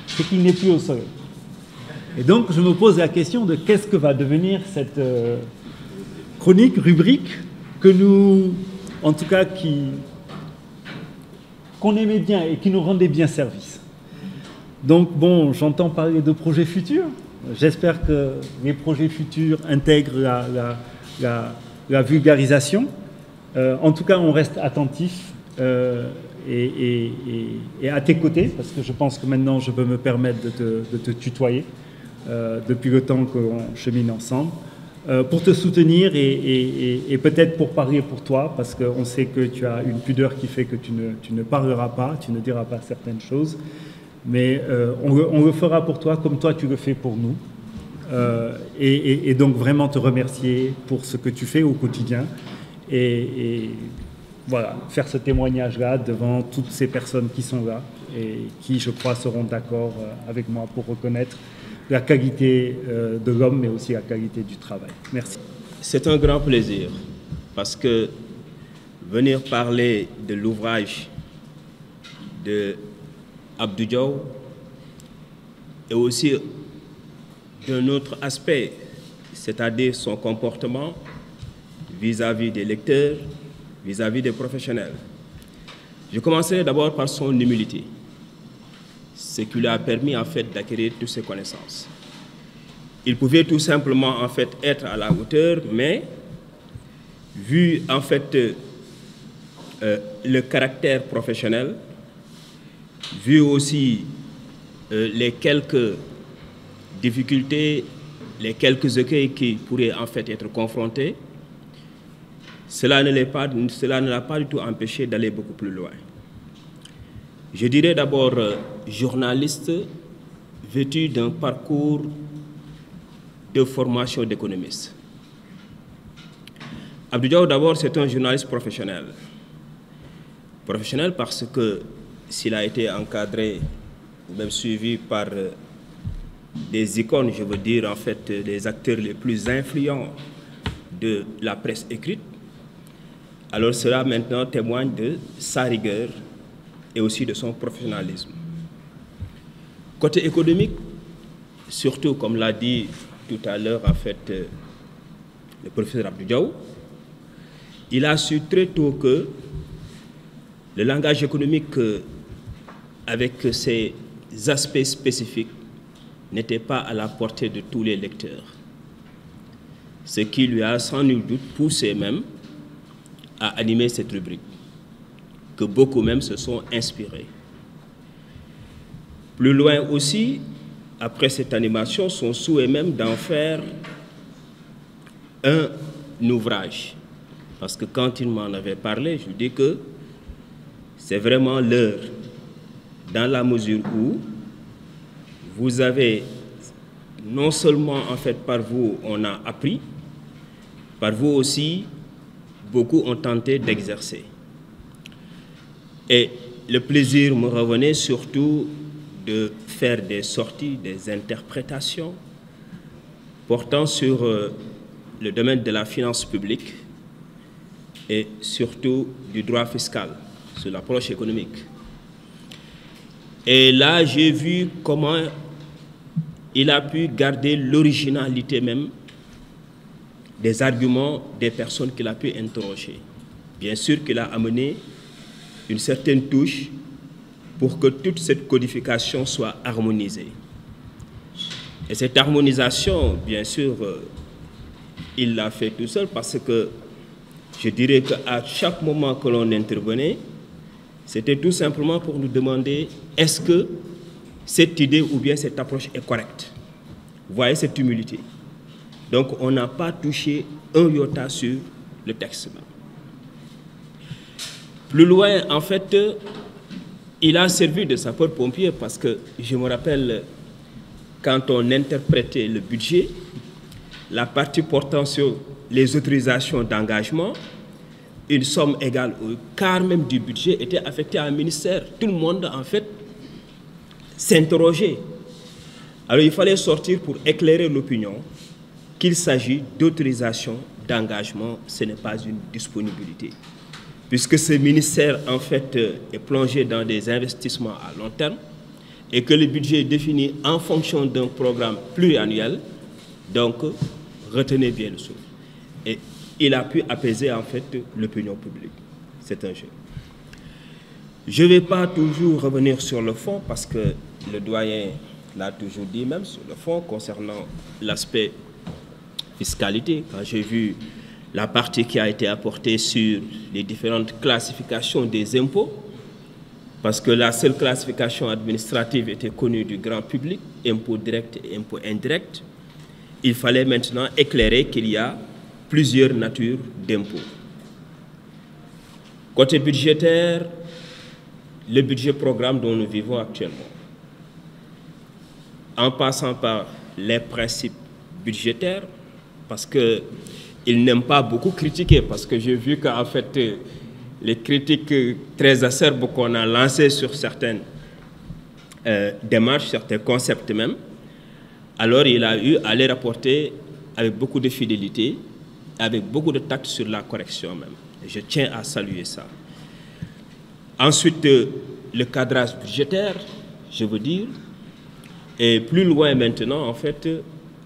c'est qu'il n'est plus au soleil. Et donc je me pose la question de qu'est-ce que va devenir cette chronique, rubrique, que nous, en tout cas, qu'on aimait bien et qui nous rendait bien service. Donc bon, j'entends parler de projets futurs. J'espère que les projets futurs intègrent la vulgarisation. En tout cas, on reste attentif et à tes côtés, parce que je pense que maintenant je peux me permettre de te tutoyer depuis le temps qu'on chemine ensemble, pour te soutenir et peut-être pour parler pour toi, parce qu'on sait que tu as une pudeur qui fait que tu ne parleras pas, tu ne diras pas certaines choses, mais on le fera pour toi comme toi tu le fais pour nous. Et donc vraiment te remercier pour ce que tu fais au quotidien et voilà, faire ce témoignage-là devant toutes ces personnes qui sont là et qui, je crois, seront d'accord avec moi pour reconnaître la qualité de l'homme, mais aussi la qualité du travail. Merci. C'est un grand plaisir parce que venir parler de l'ouvrage de Abdou Diaw et aussi d'un autre aspect, c'est-à-dire son comportement vis-à-vis des lecteurs, vis-à-vis des professionnels. Je commencerai d'abord par son humilité, ce qui lui a permis en fait d'acquérir toutes ses connaissances. Il pouvait tout simplement en fait être à la hauteur, mais vu en fait le caractère professionnel, vu aussi les quelques difficultés, les quelques écueils qui pourraient en fait être confrontés, cela ne l'a pas du tout empêché d'aller beaucoup plus loin. Je dirais d'abord journaliste vêtu d'un parcours de formation d'économiste. Abdou Diaw d'abord c'est un journaliste professionnel. Professionnel parce que s'il a été encadré ou même suivi par des icônes, je veux dire en fait des acteurs les plus influents de la presse écrite, alors cela maintenant témoigne de sa rigueur et aussi de son professionnalisme. Côté économique, surtout comme l'a dit tout à l'heure en fait le professeur Abdou Diaw, il a su très tôt que le langage économique avec ses aspects spécifiques n'était pas à la portée de tous les lecteurs. Ce qui lui a sans nul doute poussé même à animer cette rubrique, que beaucoup même se sont inspirés. Plus loin aussi, après cette animation, son souhait même d'en faire un ouvrage. Parce que quand il m'en avait parlé, je lui dis que c'est vraiment l'heure, dans la mesure où vous avez non seulement en fait par vous on a appris, par vous aussi beaucoup ont tenté d'exercer. Et le plaisir me revenait surtout de faire des sorties, des interprétations portant sur le domaine de la finance publique et surtout du droit fiscal, sur l'approche économique. Et là, j'ai vu comment il a pu garder l'originalité même des arguments des personnes qu'il a pu interroger. Bien sûr qu'il a amené une certaine touche pour que toute cette codification soit harmonisée. Et cette harmonisation, bien sûr, il l'a fait tout seul parce que je dirais qu'à chaque moment que l'on intervenait, c'était tout simplement pour nous demander est-ce que cette idée ou bien cette approche est correcte. Vous voyez cette humilité. Donc on n'a pas touché un iota sur le texte. Plus loin, en fait, il a servi de sapeur-pompier parce que je me rappelle quand on interprétait le budget, la partie portant sur les autorisations d'engagement, une somme égale au quart même du budget était affectée à un ministère. Tout le monde, en fait, s'interrogeait. Alors il fallait sortir pour éclairer l'opinion qu'il s'agit d'autorisation d'engagement, ce n'est pas une disponibilité. Puisque ce ministère, en fait, est plongé dans des investissements à long terme et que le budget est défini en fonction d'un programme pluriannuel, donc retenez bien le souffle. Et il a pu apaiser, en fait, l'opinion publique. C'est un jeu. Je ne vais pas toujours revenir sur le fond parce que le doyen l'a toujours dit, même sur le fond, concernant l'aspect fiscalité. Quand j'ai vu la partie qui a été apportée sur les différentes classifications des impôts, parce que la seule classification administrative était connue du grand public, impôts directs et impôts indirects. Il fallait maintenant éclairer qu'il y a plusieurs natures d'impôts. Côté budgétaire, le budget programme dont nous vivons actuellement, en passant par les principes budgétaires, parce qu'ils n'aiment pas beaucoup critiquer, parce que j'ai vu qu'en fait, les critiques très acerbes qu'on a lancées sur certaines démarches, certains concepts même, alors il a eu à les rapporter avec beaucoup de fidélité, avec beaucoup de tact sur la correction même. Et je tiens à saluer ça. Ensuite, le cadrage budgétaire, je veux dire, et plus loin maintenant, en fait,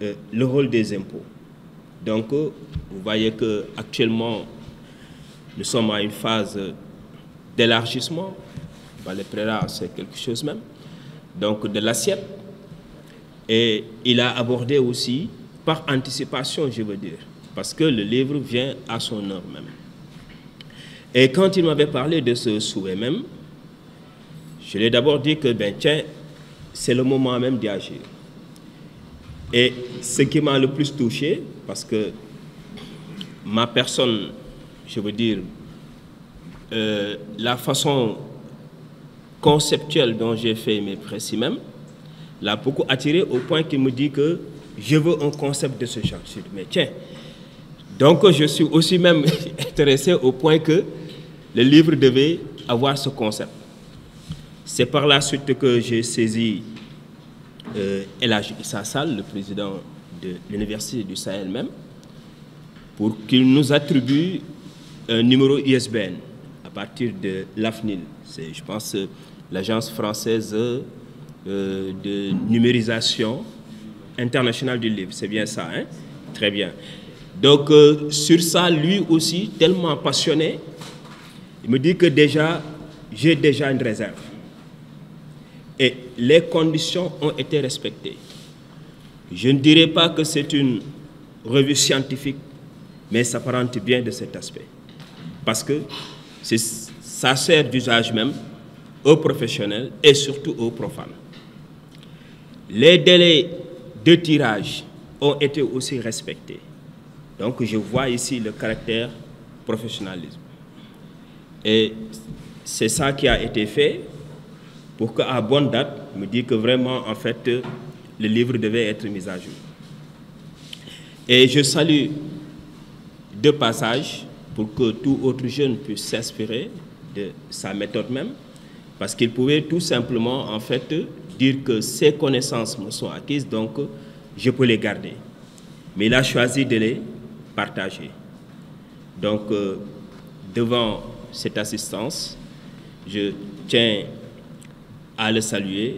le rôle des impôts. Donc, vous voyez qu'actuellement, nous sommes à une phase d'élargissement. Le prélat, c'est quelque chose même. Donc, de l'assiette. Et il a abordé aussi, par anticipation, je veux dire, parce que le livre vient à son heure même. Et quand il m'avait parlé de ce souhait même, je lui ai d'abord dit que, ben tiens, c'est le moment même d'y agir. Et ce qui m'a le plus touché, parce que ma personne, je veux dire, la façon conceptuelle dont j'ai fait mes précis même, l'a beaucoup attiré au point qu'il me dit que je veux un concept de ce genre. Je dis, mais tiens, donc je suis aussi même intéressé au point que le livre devait avoir ce concept. C'est par la suite que j'ai saisi El Hadji Issa Sall, le président de l'Université du Sahel même, pour qu'il nous attribue un numéro ISBN à partir de l'AFNIL. C'est, je pense, l'agence française de numérisation internationale du livre. C'est bien ça, hein? Très bien. Donc, sur ça, lui aussi, tellement passionné, il me dit que déjà, j'ai déjà une réserve. Et les conditions ont été respectées. Je ne dirais pas que c'est une revue scientifique, mais ça s'apparente bien de cet aspect. Parce que ça sert d'usage même aux professionnels et surtout aux profanes. Les délais de tirage ont été aussi respectés. Donc je vois ici le caractère professionnalisme. Et c'est ça qui a été fait pour qu'à bonne date, me dit que vraiment, en fait, le livre devait être mis à jour. Et je salue deux passages pour que tout autre jeune puisse s'inspirer de sa méthode même, parce qu'il pouvait tout simplement, en fait, dire que ces connaissances me sont acquises, donc je peux les garder. Mais il a choisi de les partager. Donc, devant cette assistance, je tiens à le saluer,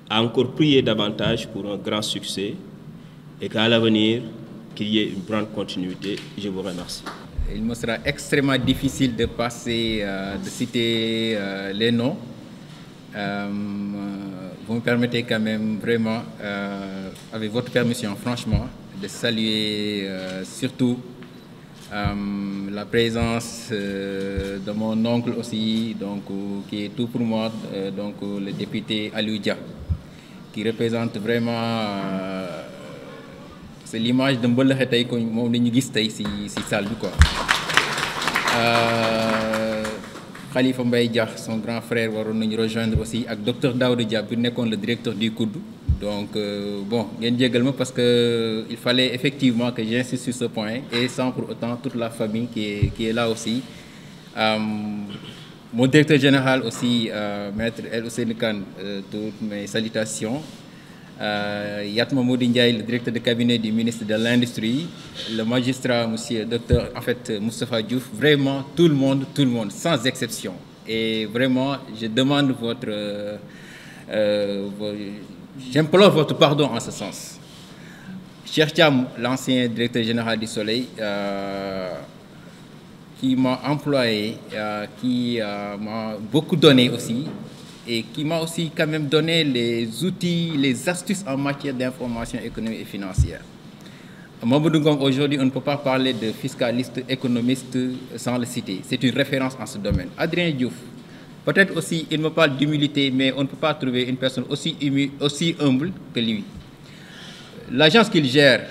à encore prier davantage pour un grand succès et qu'à l'avenir, qu'il y ait une grande continuité. Je vous remercie. Il me sera extrêmement difficile de passer, de citer les noms. Vous me permettez quand même vraiment, avec votre permission, franchement, de saluer surtout la présence de mon oncle aussi, donc, qui est tout pour moi, donc, le député Aliou Dia, qui représente vraiment, c'est l'image de Mbëllëxe tey ko moom la ñu gis tey si salle bi quoi. Khalifa Mbaye Dia, son grand frère, waroon nañu rejoindre aussi, ak docteur Daouda Dia bi nekkoon le directeur du COUD. Donc, bon, ngeen jégal ma parce que il fallait effectivement que j'insiste sur ce point et sans pour autant toute la famille qui est là aussi. Mon directeur général aussi, Maître El Ousseynou Kane, toutes mes salutations. Yatma Moudi Ndiaye, le directeur de cabinet du ministre de l'Industrie, le magistrat, monsieur docteur, en fait, Moustapha Diouf, vraiment tout le monde, sans exception. Et vraiment, je demande j'implore votre pardon en ce sens. Cheikh Thiam, l'ancien directeur général du Soleil, qui m'a employé, qui m'a beaucoup donné aussi, et qui m'a aussi quand même donné les outils, les astuces en matière d'information économique et financière. Mamadou Ngom, aujourd'hui, on ne peut pas parler de fiscaliste, économiste sans le citer. C'est une référence en ce domaine. Adrien Diouf, Peut-être aussi, il me parle d'humilité, mais on ne peut pas trouver une personne aussi humble que lui. L'agence qu'il gère,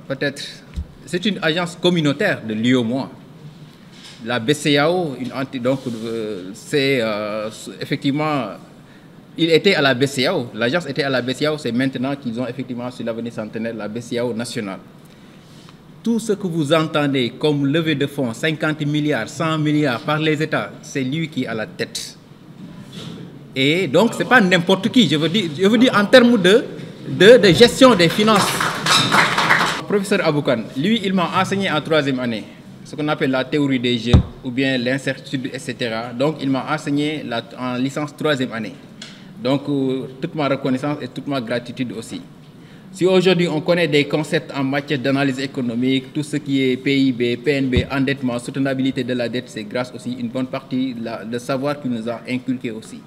peut-être, c'est une agence communautaire de l'UEMOA. La BCEAO, donc c'est effectivement, il était à la BCEAO, l'agence était à la BCEAO, c'est maintenant qu'ils ont effectivement sur l'avenir centenaire la BCEAO nationale. Tout ce que vous entendez comme levée de fonds, 50 milliards, 100 milliards par les États, c'est lui qui est à la tête. Et donc, ce n'est pas n'importe qui, je veux dire en termes de gestion des finances. Professeur Aboukan, lui, il m'a enseigné en 3e année, ce qu'on appelle la théorie des jeux, ou bien l'incertitude, etc. Donc, il m'a enseigné en licence 3e année. Donc, toute ma reconnaissance et toute ma gratitude aussi. Si aujourd'hui on connaît des concepts en matière d'analyse économique, tout ce qui est PIB, PNB, endettement, soutenabilité de la dette, c'est grâce aussi une bonne partie de savoir qu'il nous a inculqué aussi.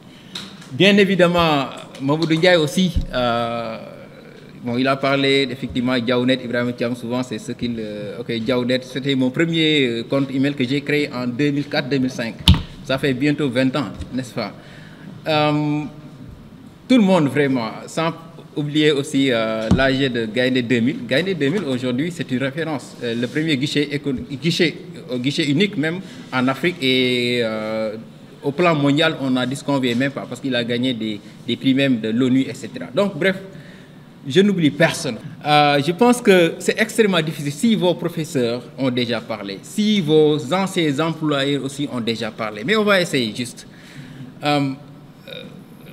Bien évidemment, Mamoudou Ndiaye aussi, bon, il a parlé effectivement Diaounet, Ibrahim Thiam, souvent c'est ce qu'il... ok, Diaounet, c'était mon premier compte email que j'ai créé en 2004-2005. Ça fait bientôt 20 ans, n'est-ce pas? Tout le monde vraiment, sans oublier aussi l'AG de Gaïndé 2000. Gaïndé 2000 aujourd'hui c'est une référence. Le premier guichet unique même en Afrique et au plan mondial on n'en disconvient même pas parce qu'il a gagné des prix même de l'ONU, etc. Donc bref, je n'oublie personne. Je pense que c'est extrêmement difficile si vos professeurs ont déjà parlé, si vos anciens employés aussi ont déjà parlé. Mais on va essayer juste.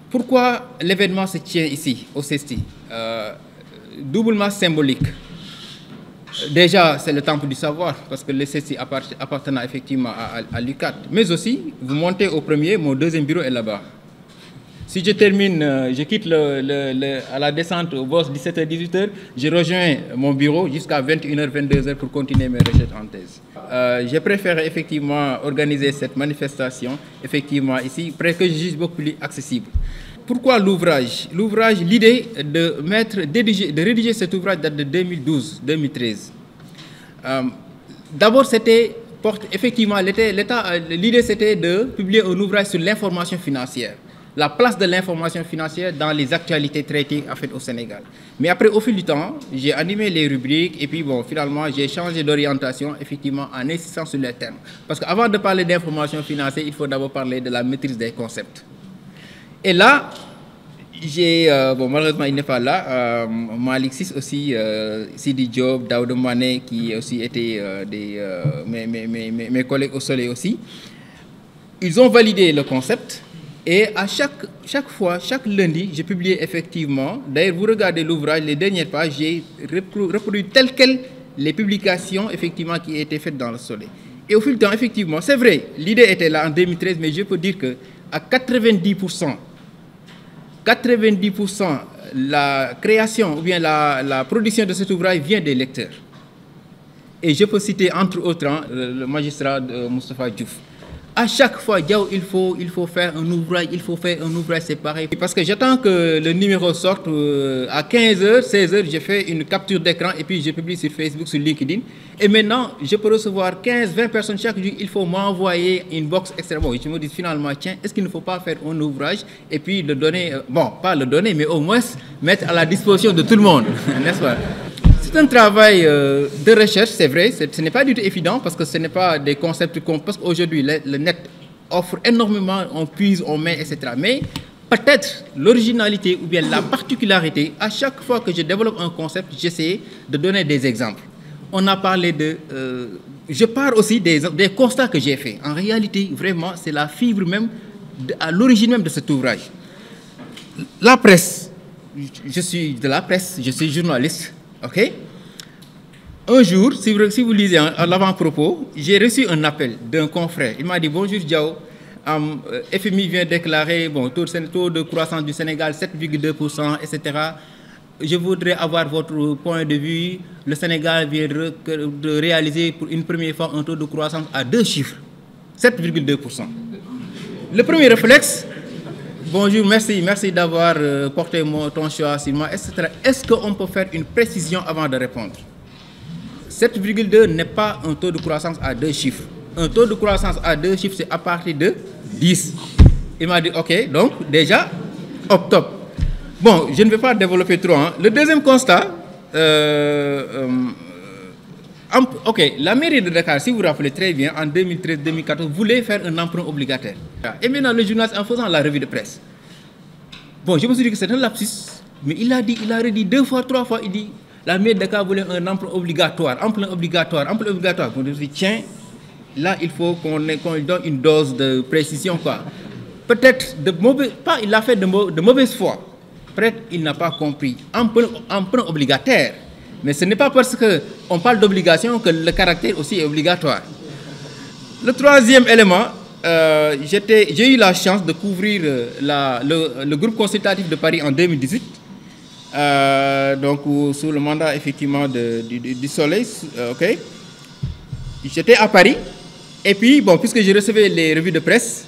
Pourquoi l'événement se tient ici, au CESTI? Doublement symbolique. Déjà, c'est le temple du savoir, parce que le CESTI appartenant effectivement à l'UCAD. Mais aussi, vous montez au premier, mon deuxième bureau est là-bas. Si je termine, je quitte à la descente au boss 17h-18h, je rejoins mon bureau jusqu'à 21h-22h pour continuer mes recherches en thèse. J'ai préféré effectivement organiser cette manifestation, effectivement ici, presque que je juge beaucoup plus accessible. Pourquoi l'ouvrage? L'ouvrage, l'idée de rédiger cet ouvrage date de 2012-2013. D'abord, c'était, effectivement, l'idée c'était de publier un ouvrage sur l'information financière. La place de l'information financière dans les actualités traitées en fait, au Sénégal. Mais après, au fil du temps, j'ai animé les rubriques et puis bon, finalement, j'ai changé d'orientation effectivement en insistant sur les termes. Parce qu'avant de parler d'information financière, il faut d'abord parler de la maîtrise des concepts. Et là, bon, malheureusement, il n'est pas là, Malik Sis aussi, Sidi Diop, Daoud Mané, qui aussi étaient mes collègues au Soleil aussi, ils ont validé le concept. Et à chaque fois, chaque lundi, j'ai publié effectivement, d'ailleurs vous regardez l'ouvrage, les dernières pages, j'ai reproduit telles quelles les publications effectivement qui étaient faites dans le Soleil. Et au fil du temps, effectivement, c'est vrai, l'idée était là en 2013, mais je peux dire qu'à 90%, la création ou bien la production de cet ouvrage vient des lecteurs. Et je peux citer entre autres le magistrat Moustapha Diouf. À chaque fois, il faut faire un ouvrage séparé. Parce que j'attends que le numéro sorte à 15h, 16h, j'ai fait une capture d'écran et puis je publie sur Facebook, sur LinkedIn. Et maintenant, je peux recevoir 15, 20 personnes chaque jour. Il faut m'envoyer une box extra. Bon, je me dis finalement, tiens, est-ce qu'il ne faut pas faire un ouvrage et puis le donner, bon, pas le donner, mais au moins mettre à la disposition de tout le monde, n'est-ce pas? C'est un travail de recherche, c'est vrai, ce n'est pas du tout évident parce que ce n'est pas des concepts parce qu'aujourd'hui le net offre énormément, on puise, on met, etc. Mais peut-être l'originalité ou bien la particularité, à chaque fois que je développe un concept, j'essaie de donner des exemples. On a parlé je pars aussi des constats que j'ai faits. En réalité, vraiment, c'est la fibre même, à l'origine même de cet ouvrage. La presse, je suis de la presse, je suis journaliste. Ok. Un jour, si vous lisez à l'avant-propos, j'ai reçu un appel d'un confrère. Il m'a dit « Bonjour Diao, FMI vient déclarer taux de croissance du Sénégal 7,2%, etc. Je voudrais avoir votre point de vue. Le Sénégal vient de réaliser pour une première fois un taux de croissance à 2 chiffres, 7,2%. Le premier réflexe, bonjour, merci d'avoir porté ton choix sur moi, etc. Est-ce qu'on peut faire une précision avant de répondre? 7,2 n'est pas un taux de croissance à 2 chiffres. Un taux de croissance à 2 chiffres, c'est à partir de 10. Il m'a dit, OK, donc déjà, top. Bon, je ne vais pas développer trop. Hein. Le deuxième constat, OK, la mairie de Dakar, si vous vous rappelez très bien, en 2013-2014, voulait faire un emprunt obligataire. Et maintenant, le journaliste, en faisant la revue de presse, bon, je me suis dit que c'est un lapsus, mais il a redit 2 fois, 3 fois, il dit, la mairie de Dakar voulait un emprunt obligatoire. Bon, je me suis dit, tiens, là, il faut qu'on donne une dose de précision, quoi. Peut-être, il l'a fait de mauvaise foi. Peut-être il n'a pas compris. Emprunt obligataire. Mais ce n'est pas parce qu'on parle d'obligation que le caractère aussi est obligatoire. Le troisième élément, j'ai eu la chance de couvrir le groupe consultatif de Paris en 2018. Donc sous le mandat effectivement du Soleil. OK. J'étais à Paris. Et puis, bon, puisque je recevais les revues de presse,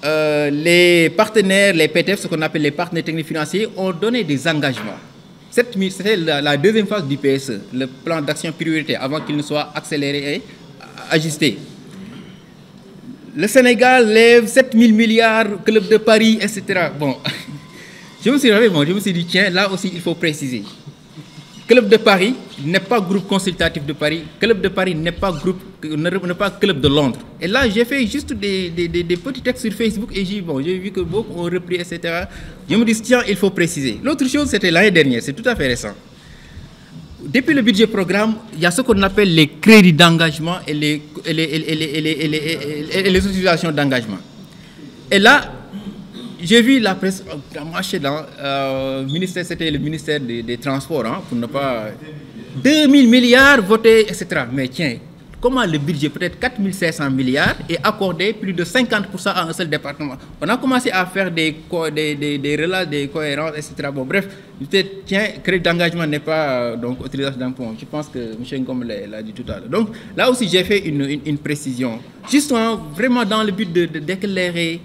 les partenaires, les PTF, ce qu'on appelle les partenaires techniques financiers, ont donné des engagements. C'était la deuxième phase du PSE, le plan d'action prioritaire, avant qu'il ne soit accéléré et ajusté. Le Sénégal lève 7 000 milliards, Club de Paris, etc. Bon, je me suis dit, tiens, là aussi, il faut préciser. Club de Paris n'est pas groupe consultatif de Paris. Club de Paris n'est pas Club de Londres. Et là, j'ai fait juste des petits textes sur Facebook et j'ai vu que beaucoup ont repris, etc. Je me dis, tiens, il faut préciser. L'autre chose, c'était l'année dernière, c'est tout à fait récent. Depuis le budget programme, il y a ce qu'on appelle les crédits d'engagement et les autorisations d'engagement. Et là, j'ai vu la presse marcher dans le ministère, c'était le ministère des Transports, hein, pour ne pas... 2000 milliards votés, etc. Mais tiens, comment le budget, peut-être 4500 milliards, est accordé plus de 50% à un seul département? On a commencé à faire des relais, des cohérences, etc. Bon, bref, tiens, crédit d'engagement n'est pas donc autorisation d'emprunt. Je pense que M. Ngom l'a dit tout à l'heure. Donc là aussi, j'ai fait une précision, justement, vraiment dans le but d'éclairer.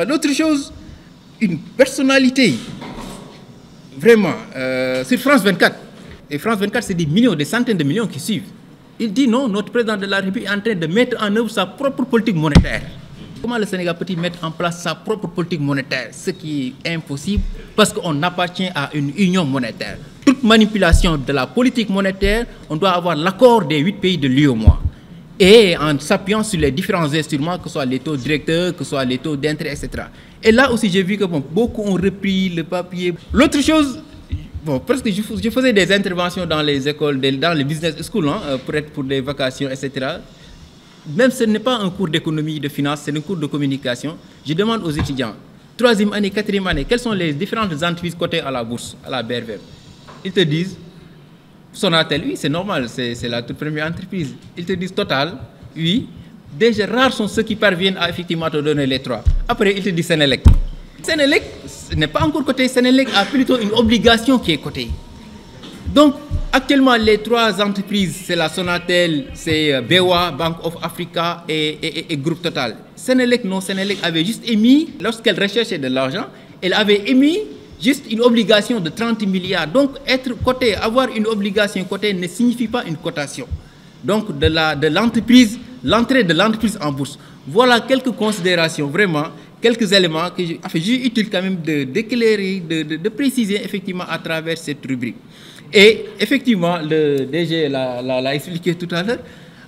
L'autre chose, une personnalité, vraiment, sur France 24. Et France 24, c'est des millions, des centaines de millions qui suivent. Il dit non, notre président de la République est en train de mettre en œuvre sa propre politique monétaire. Comment le Sénégal peut-il mettre en place sa propre politique monétaire? Ce qui est impossible parce qu'on appartient à une union monétaire. Toute manipulation de la politique monétaire, on doit avoir l'accord des 8 pays de l'UEMOA. Et en s'appuyant sur les différents instruments, que ce soit les taux directeurs, que ce soit les taux d'intérêt, etc. Et là aussi, j'ai vu que beaucoup ont repris le papier. L'autre chose, parce que je faisais des interventions dans les écoles, dans les business schools, hein, pour des vacations, etc. Même ce n'est pas un cours d'économie, de finance, c'est un cours de communication. Je demande aux étudiants, 3e année, 4e année, quelles sont les différentes entreprises cotées à la bourse, à la BRVM? Ils te disent, Sonatel, oui, c'est normal, c'est la toute première entreprise. Ils te disent Total, oui. Déjà, rares sont ceux qui parviennent à effectivement te donner les 3. Après, ils te disent Sénélec. Sénélec n'est pas encore coté. Sénélec a plutôt une obligation qui est cotée. Donc, actuellement, les 3 entreprises, c'est la Sonatel, c'est BOA, Bank of Africa et Groupe Total. Sénélec, non, Sénélec avait juste émis, lorsqu'elle recherchait de l'argent, elle avait émis juste une obligation de 30 milliards. Donc, être coté, avoir une obligation cotée ne signifie pas une cotation. Donc, de l'entreprise, l'entrée de l'entreprise en bourse. Voilà quelques considérations, vraiment, quelques éléments que j'ai utile quand même d'éclairer, de préciser effectivement à travers cette rubrique. Et effectivement, le DG l'a expliqué tout à l'heure.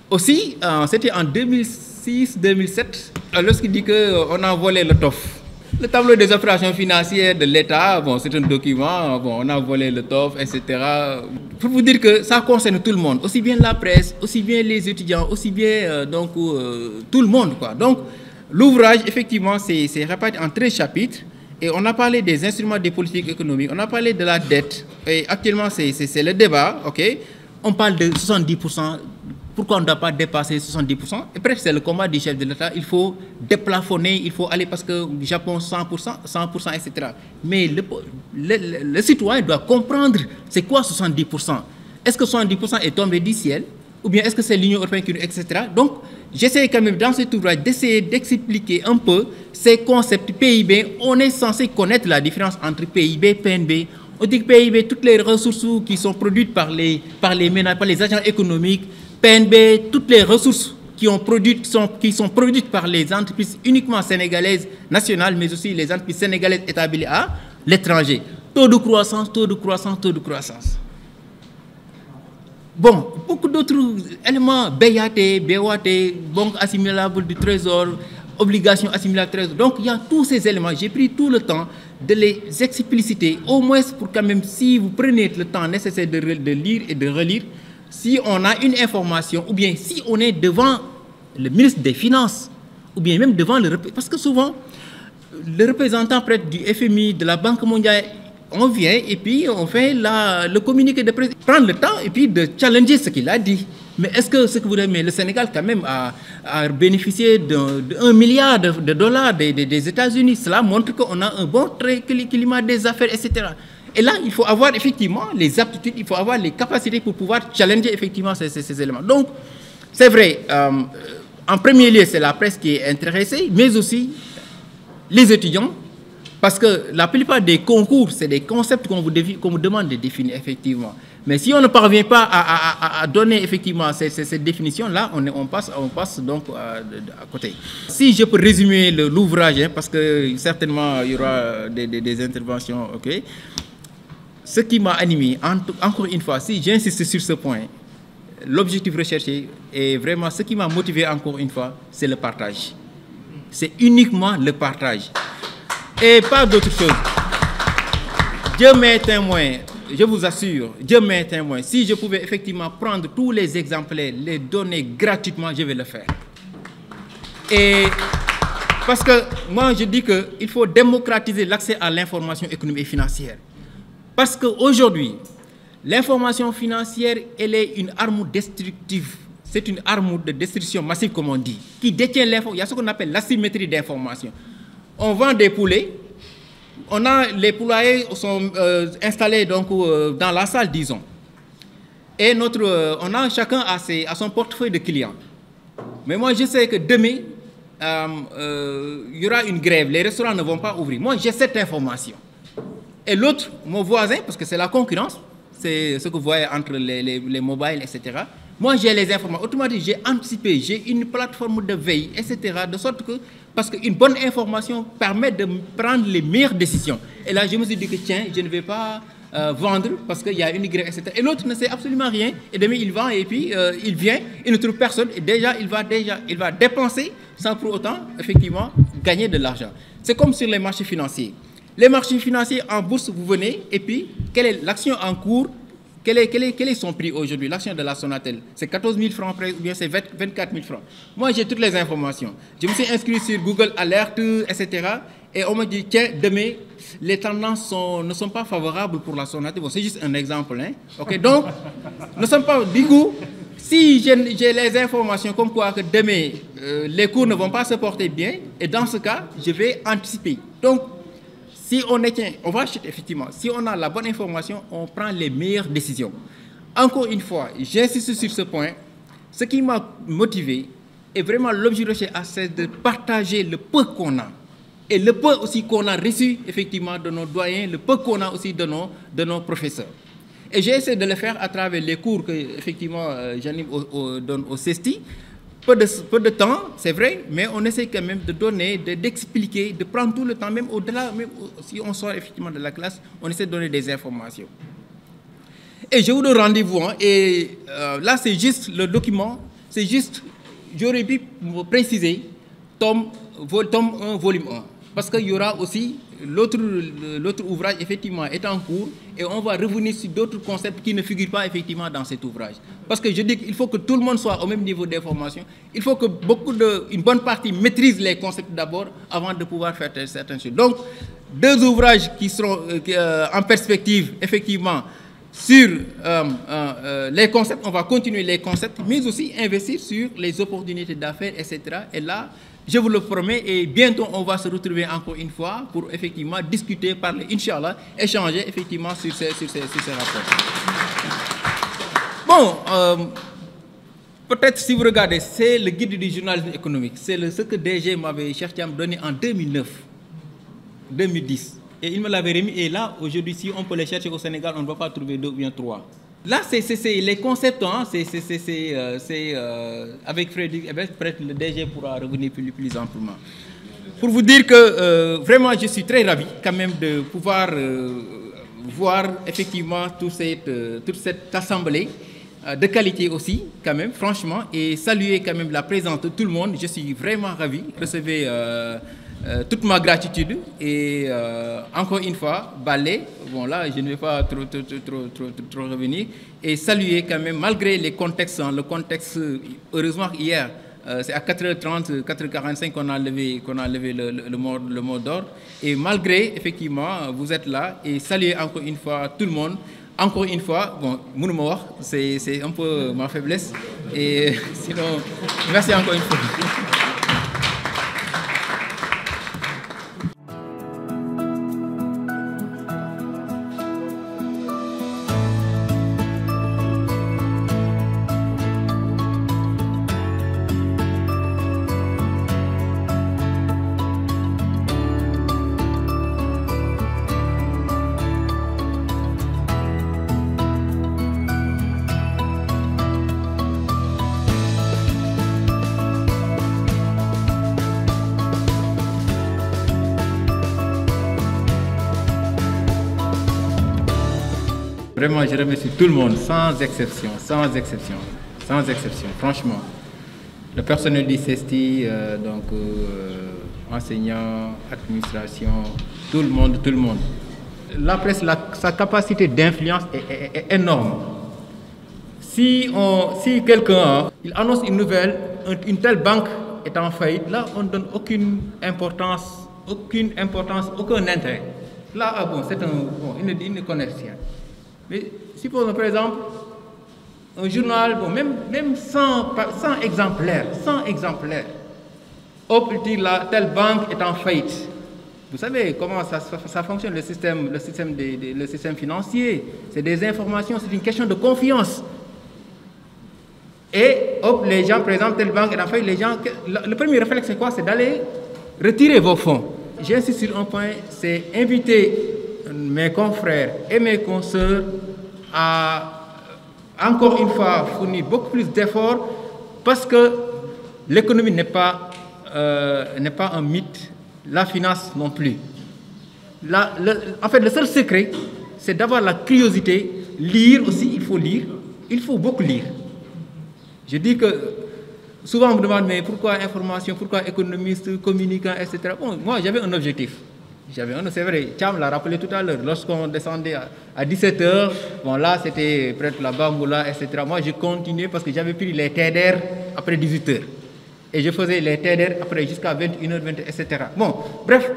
Aussi, c'était en 2006-2007, lorsqu'il dit qu'on a volé le TOF. Le tableau des opérations financières de l'État, bon, c'est un document, bon, on a volé le TOF, etc. Pour vous dire que ça concerne tout le monde, aussi bien la presse, aussi bien les étudiants, aussi bien tout le monde, quoi. Donc, l'ouvrage, effectivement, c'est réparti en 13 chapitres. Et on a parlé des instruments des politiques économiques, on a parlé de la dette. Et actuellement, c'est le débat, ok? On parle de 70%. Pourquoi on ne doit pas dépasser 70%? Et peut-être c'est le combat du chef de l'État. Il faut déplafonner, il faut aller parce que le Japon 100%, etc. Mais le citoyen doit comprendre c'est quoi 70%. Est-ce que 70% est tombé du ciel? Ou bien est-ce que c'est l'Union européenne qui... etc. Donc, j'essaie quand même dans cet ouvrage d'essayer d'expliquer un peu ces concepts PIB. On est censé connaître la différence entre PIB et PNB. On dit que PIB, toutes les ressources qui sont produites par les ménages, par les agents économiques, PNB, toutes les ressources qui sont produites par les entreprises uniquement sénégalaises nationales, mais aussi les entreprises sénégalaises établies à l'étranger. Taux de croissance, taux de croissance, taux de croissance. Bon, beaucoup d'autres éléments, BAT, BOAT, banque assimilable du trésor, obligations assimilables du trésor. Donc, il y a tous ces éléments. J'ai pris tout le temps de les expliciter, au moins pour quand même, si vous prenez le temps nécessaire de lire et de relire, si on a une information, ou bien si on est devant le ministre des Finances, ou bien même devant le... Parce que souvent, le représentant près du FMI, de la Banque mondiale, on vient et puis on fait le communiqué de presse, prendre le temps et puis de challenger ce qu'il a dit. Mais est-ce que ce que vous aimez, le Sénégal quand même a bénéficié d'1 milliard de dollars des États-Unis. Cela montre qu'on a un bon climat des affaires, etc. Et là, il faut avoir effectivement les aptitudes, il faut avoir les capacités pour pouvoir challenger effectivement ces éléments. Donc, c'est vrai, en premier lieu, c'est la presse qui est intéressée, mais aussi les étudiants, parce que la plupart des concours, c'est des concepts qu'on vous demande de définir effectivement. Mais si on ne parvient pas à donner effectivement cette définition-là, on passe donc à côté. Si je peux résumer l'ouvrage, parce que certainement il y aura des interventions, ok. Ce qui m'a animé, encore une fois, si j'insiste sur ce point, l'objectif recherché et vraiment ce qui m'a motivé encore une fois, c'est le partage. C'est uniquement le partage. Et pas d'autre chose. Dieu m'est témoin, je vous assure, Dieu m'est témoin. Si je pouvais effectivement prendre tous les exemplaires, les donner gratuitement, je vais le faire. Et parce que moi, je dis qu'il faut démocratiser l'accès à l'information économique et financière. Parce qu'aujourd'hui, l'information financière, elle est une arme destructive. C'est une arme de destruction massive, comme on dit, qui détient l'information. Il y a ce qu'on appelle l'asymétrie d'information. On vend des poulets, les poulaillers sont installés donc, dans la salle, disons. Et chacun a son portefeuille de clients. Mais moi, je sais que demain, il y aura une grève, les restaurants ne vont pas ouvrir. Moi, j'ai cette information. Et l'autre, mon voisin, parce que c'est la concurrence, c'est ce que vous voyez entre les mobiles, etc. Moi, j'ai les informations. Autrement dit, j'ai anticipé, j'ai une plateforme de veille, etc. De sorte que, parce qu'une bonne information permet de prendre les meilleures décisions. Et là, je me suis dit que tiens, je ne vais pas vendre parce qu'il y a une grève, etc. Et l'autre ne sait absolument rien. Et demain, il vend et puis il vient, il ne trouve personne. Et déjà, il va dépenser sans pour autant, effectivement, gagner de l'argent. C'est comme sur les marchés financiers. Les marchés financiers en bourse, vous venez et puis, quelle est l'action en cours? Quel est son prix aujourd'hui? L'action de la Sonatel, c'est 14 000 francs ou bien c'est 24 000 francs. Moi, j'ai toutes les informations. Je me suis inscrit sur Google Alert, etc. Et on me dit, tiens, demain, les tendances ne sont pas favorables pour la Sonatel. Bon, c'est juste un exemple. Hein? Okay? Donc, ne sommes pas du coup. Si j'ai les informations comme quoi que demain, les cours ne vont pas se porter bien, et dans ce cas, je vais anticiper. Donc, si on va acheter effectivement, si on a la bonne information, on prend les meilleures décisions. Encore une fois, j'insiste sur ce point. Ce qui m'a motivé, et vraiment l'objectif, c'est de partager le peu qu'on a. Et le peu aussi qu'on a reçu effectivement de nos doyens, le peu qu'on a aussi de nos professeurs. Et j'ai essayé de le faire à travers les cours que effectivement j'anime donne au CESTI. Peu de temps, c'est vrai, mais on essaie quand même de donner, d'expliquer, de prendre tout le temps, même au-delà, même si on sort effectivement de la classe, on essaie de donner des informations. Et je vous donne rendez-vous, hein, et là c'est juste le document, c'est juste, j'aurais pu préciser, tome 1, volume 1, parce qu'il y aura aussi l'autre ouvrage effectivement est en cours et on va revenir sur d'autres concepts qui ne figurent pas effectivement dans cet ouvrage. Parce que je dis qu'il faut que tout le monde soit au même niveau d'information. Il faut que une bonne partie maîtrise les concepts d'abord avant de pouvoir faire certaines choses. Donc, 2 ouvrages qui seront en perspective effectivement sur les concepts. On va continuer les concepts, mais aussi investir sur les opportunités d'affaires, etc. Et là, je vous le promets, et bientôt on va se retrouver encore une fois pour effectivement discuter, parler, Inch'Allah, échanger effectivement sur ces rapports. Bon, peut-être si vous regardez, c'est le guide du journalisme économique. C'est ce que DG m'avait donné en 2010. Et il me l'avait remis, et là, aujourd'hui, si on peut les chercher au Sénégal, on ne va pas trouver 2 ou bien 3. Là, c'est les concepts, hein, avec Frédéric, peut-être le DG pourra revenir plus amplement. Pour vous dire que vraiment, je suis très ravi quand même de pouvoir voir effectivement toute cette assemblée de qualité aussi, quand même, franchement, et saluer quand même la présence de tout le monde. Je suis vraiment ravi. Recevez toute ma gratitude et encore une fois, Balé, bon là, je ne vais pas trop revenir, et saluer quand même, malgré les contextes, hein, le contexte, heureusement hier, c'est à 4h30, 4h45 qu'on a levé le mot d'ordre. Et malgré, effectivement, vous êtes là et saluer encore une fois tout le monde. Encore une fois, bon, c'est un peu ma faiblesse. Et sinon, merci encore une fois. Vraiment, je remercie tout le monde, sans exception, franchement. Le personnel du CESTI, enseignants, administration, tout le monde. La presse, sa capacité d'influence est énorme. Si quelqu'un il annonce une nouvelle, une telle banque est en faillite, là, on ne donne aucune importance, aucun intérêt. Là, c'est une connexion. Mais supposons par exemple un journal, même 100 exemplaires, hop, il dit là, telle banque est en faillite. Vous savez comment ça fonctionne, le système financier. C'est des informations, c'est une question de confiance. Et hop, les gens présentent telle banque est en faillite. Le premier réflexe c'est quoi? C'est d'aller retirer vos fonds. J'insiste sur un point, c'est inviter mes confrères et mes consoeurs à, encore une fois, fournir beaucoup plus d'efforts parce que l'économie n'est pas un mythe, la finance non plus. En fait, le seul secret, c'est d'avoir la curiosité, lire aussi, il faut beaucoup lire. Je dis que souvent on me demande, mais pourquoi information, pourquoi économiste, communicant, etc. Bon, moi j'avais un objectif. C'est vrai, Cham l'a rappelé tout à l'heure, lorsqu'on descendait à 17h, bon là c'était peut-être la Bamboula, etc. Moi je continuais parce que j'avais pris les TDR après 18h. Et je faisais les TDR après jusqu'à 21h, 20h, etc. Bon, bref,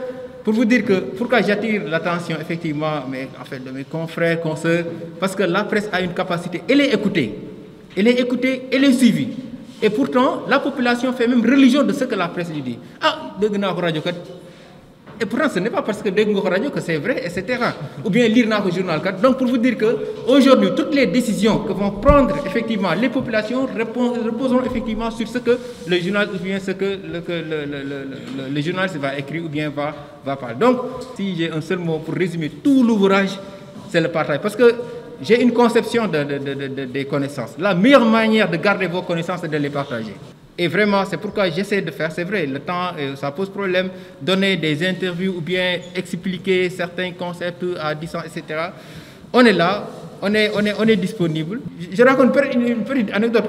pour vous dire que pourquoi j'attire l'attention effectivement de mes confrères, consoeurs, parce que la presse a une capacité, elle est écoutée, elle est suivie. Et pourtant, la population fait même religion de ce que la presse lui dit. Ah, et pourtant, ce n'est pas parce que Deggo Radio que c'est vrai, etc. Ou bien lire dans le journal. Donc, pour vous dire qu'aujourd'hui, toutes les décisions que vont prendre effectivement les populations reposeront effectivement sur ce que le journal ou bien ce que le journaliste va écrire ou bien va parler. Donc, si j'ai un seul mot pour résumer tout l'ouvrage, c'est le partage. Parce que j'ai une conception des connaissances. La meilleure manière de garder vos connaissances, c'est de les partager. Et vraiment, c'est pourquoi j'essaie de faire, c'est vrai, le temps, ça pose problème, donner des interviews ou bien expliquer certains concepts à distance, etc. On est là, on est disponible. Je raconte une petite anecdote.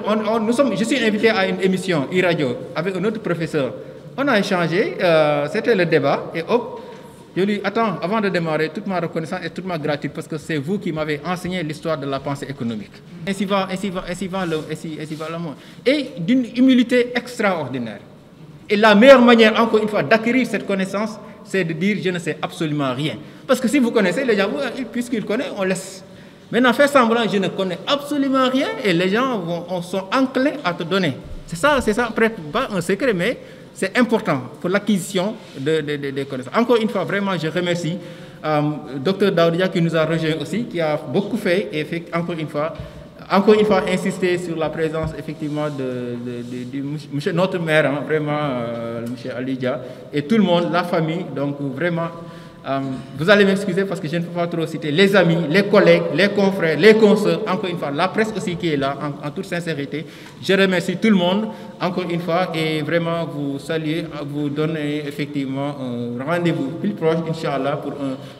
Je suis invité à une émission e-radio avec un autre professeur. On a échangé, c'était le débat, et hop, je lui dis, attends, avant de démarrer, toute ma reconnaissance et toute ma gratitude, parce que c'est vous qui m'avez enseigné l'histoire de la pensée économique. Ainsi va le monde. Et d'une humilité extraordinaire. Et la meilleure manière, encore une fois, d'acquérir cette connaissance, c'est de dire, je ne sais absolument rien. Parce que si vous connaissez, les gens, puisqu'ils connaissent, on laisse. Maintenant, faire semblant, je ne connais absolument rien, et les gens sont enclins à te donner. C'est ça, peut-être pas un secret, mais c'est important pour l'acquisition des connaissances. Encore une fois, vraiment, je remercie Dr Daoudia qui nous a rejoint aussi, qui a beaucoup fait, et encore une fois, insister sur la présence effectivement de monsieur, notre maire, hein, vraiment, monsieur Alidja, et tout le monde, la famille. Donc vraiment, Vous allez m'excuser parce que je ne peux pas trop citer les amis, les collègues, les confrères, les consoeurs, encore une fois, la presse aussi qui est là, en toute sincérité. Je remercie tout le monde, encore une fois, et vraiment vous saluer, vous donner effectivement un rendez-vous plus proche, Inch'Allah, pour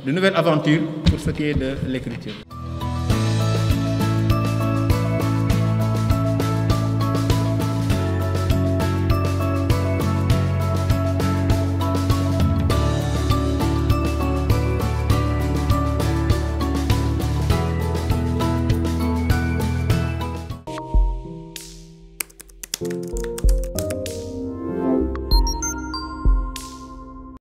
de nouvelles aventures pour ce qui est de l'écriture. Thank you.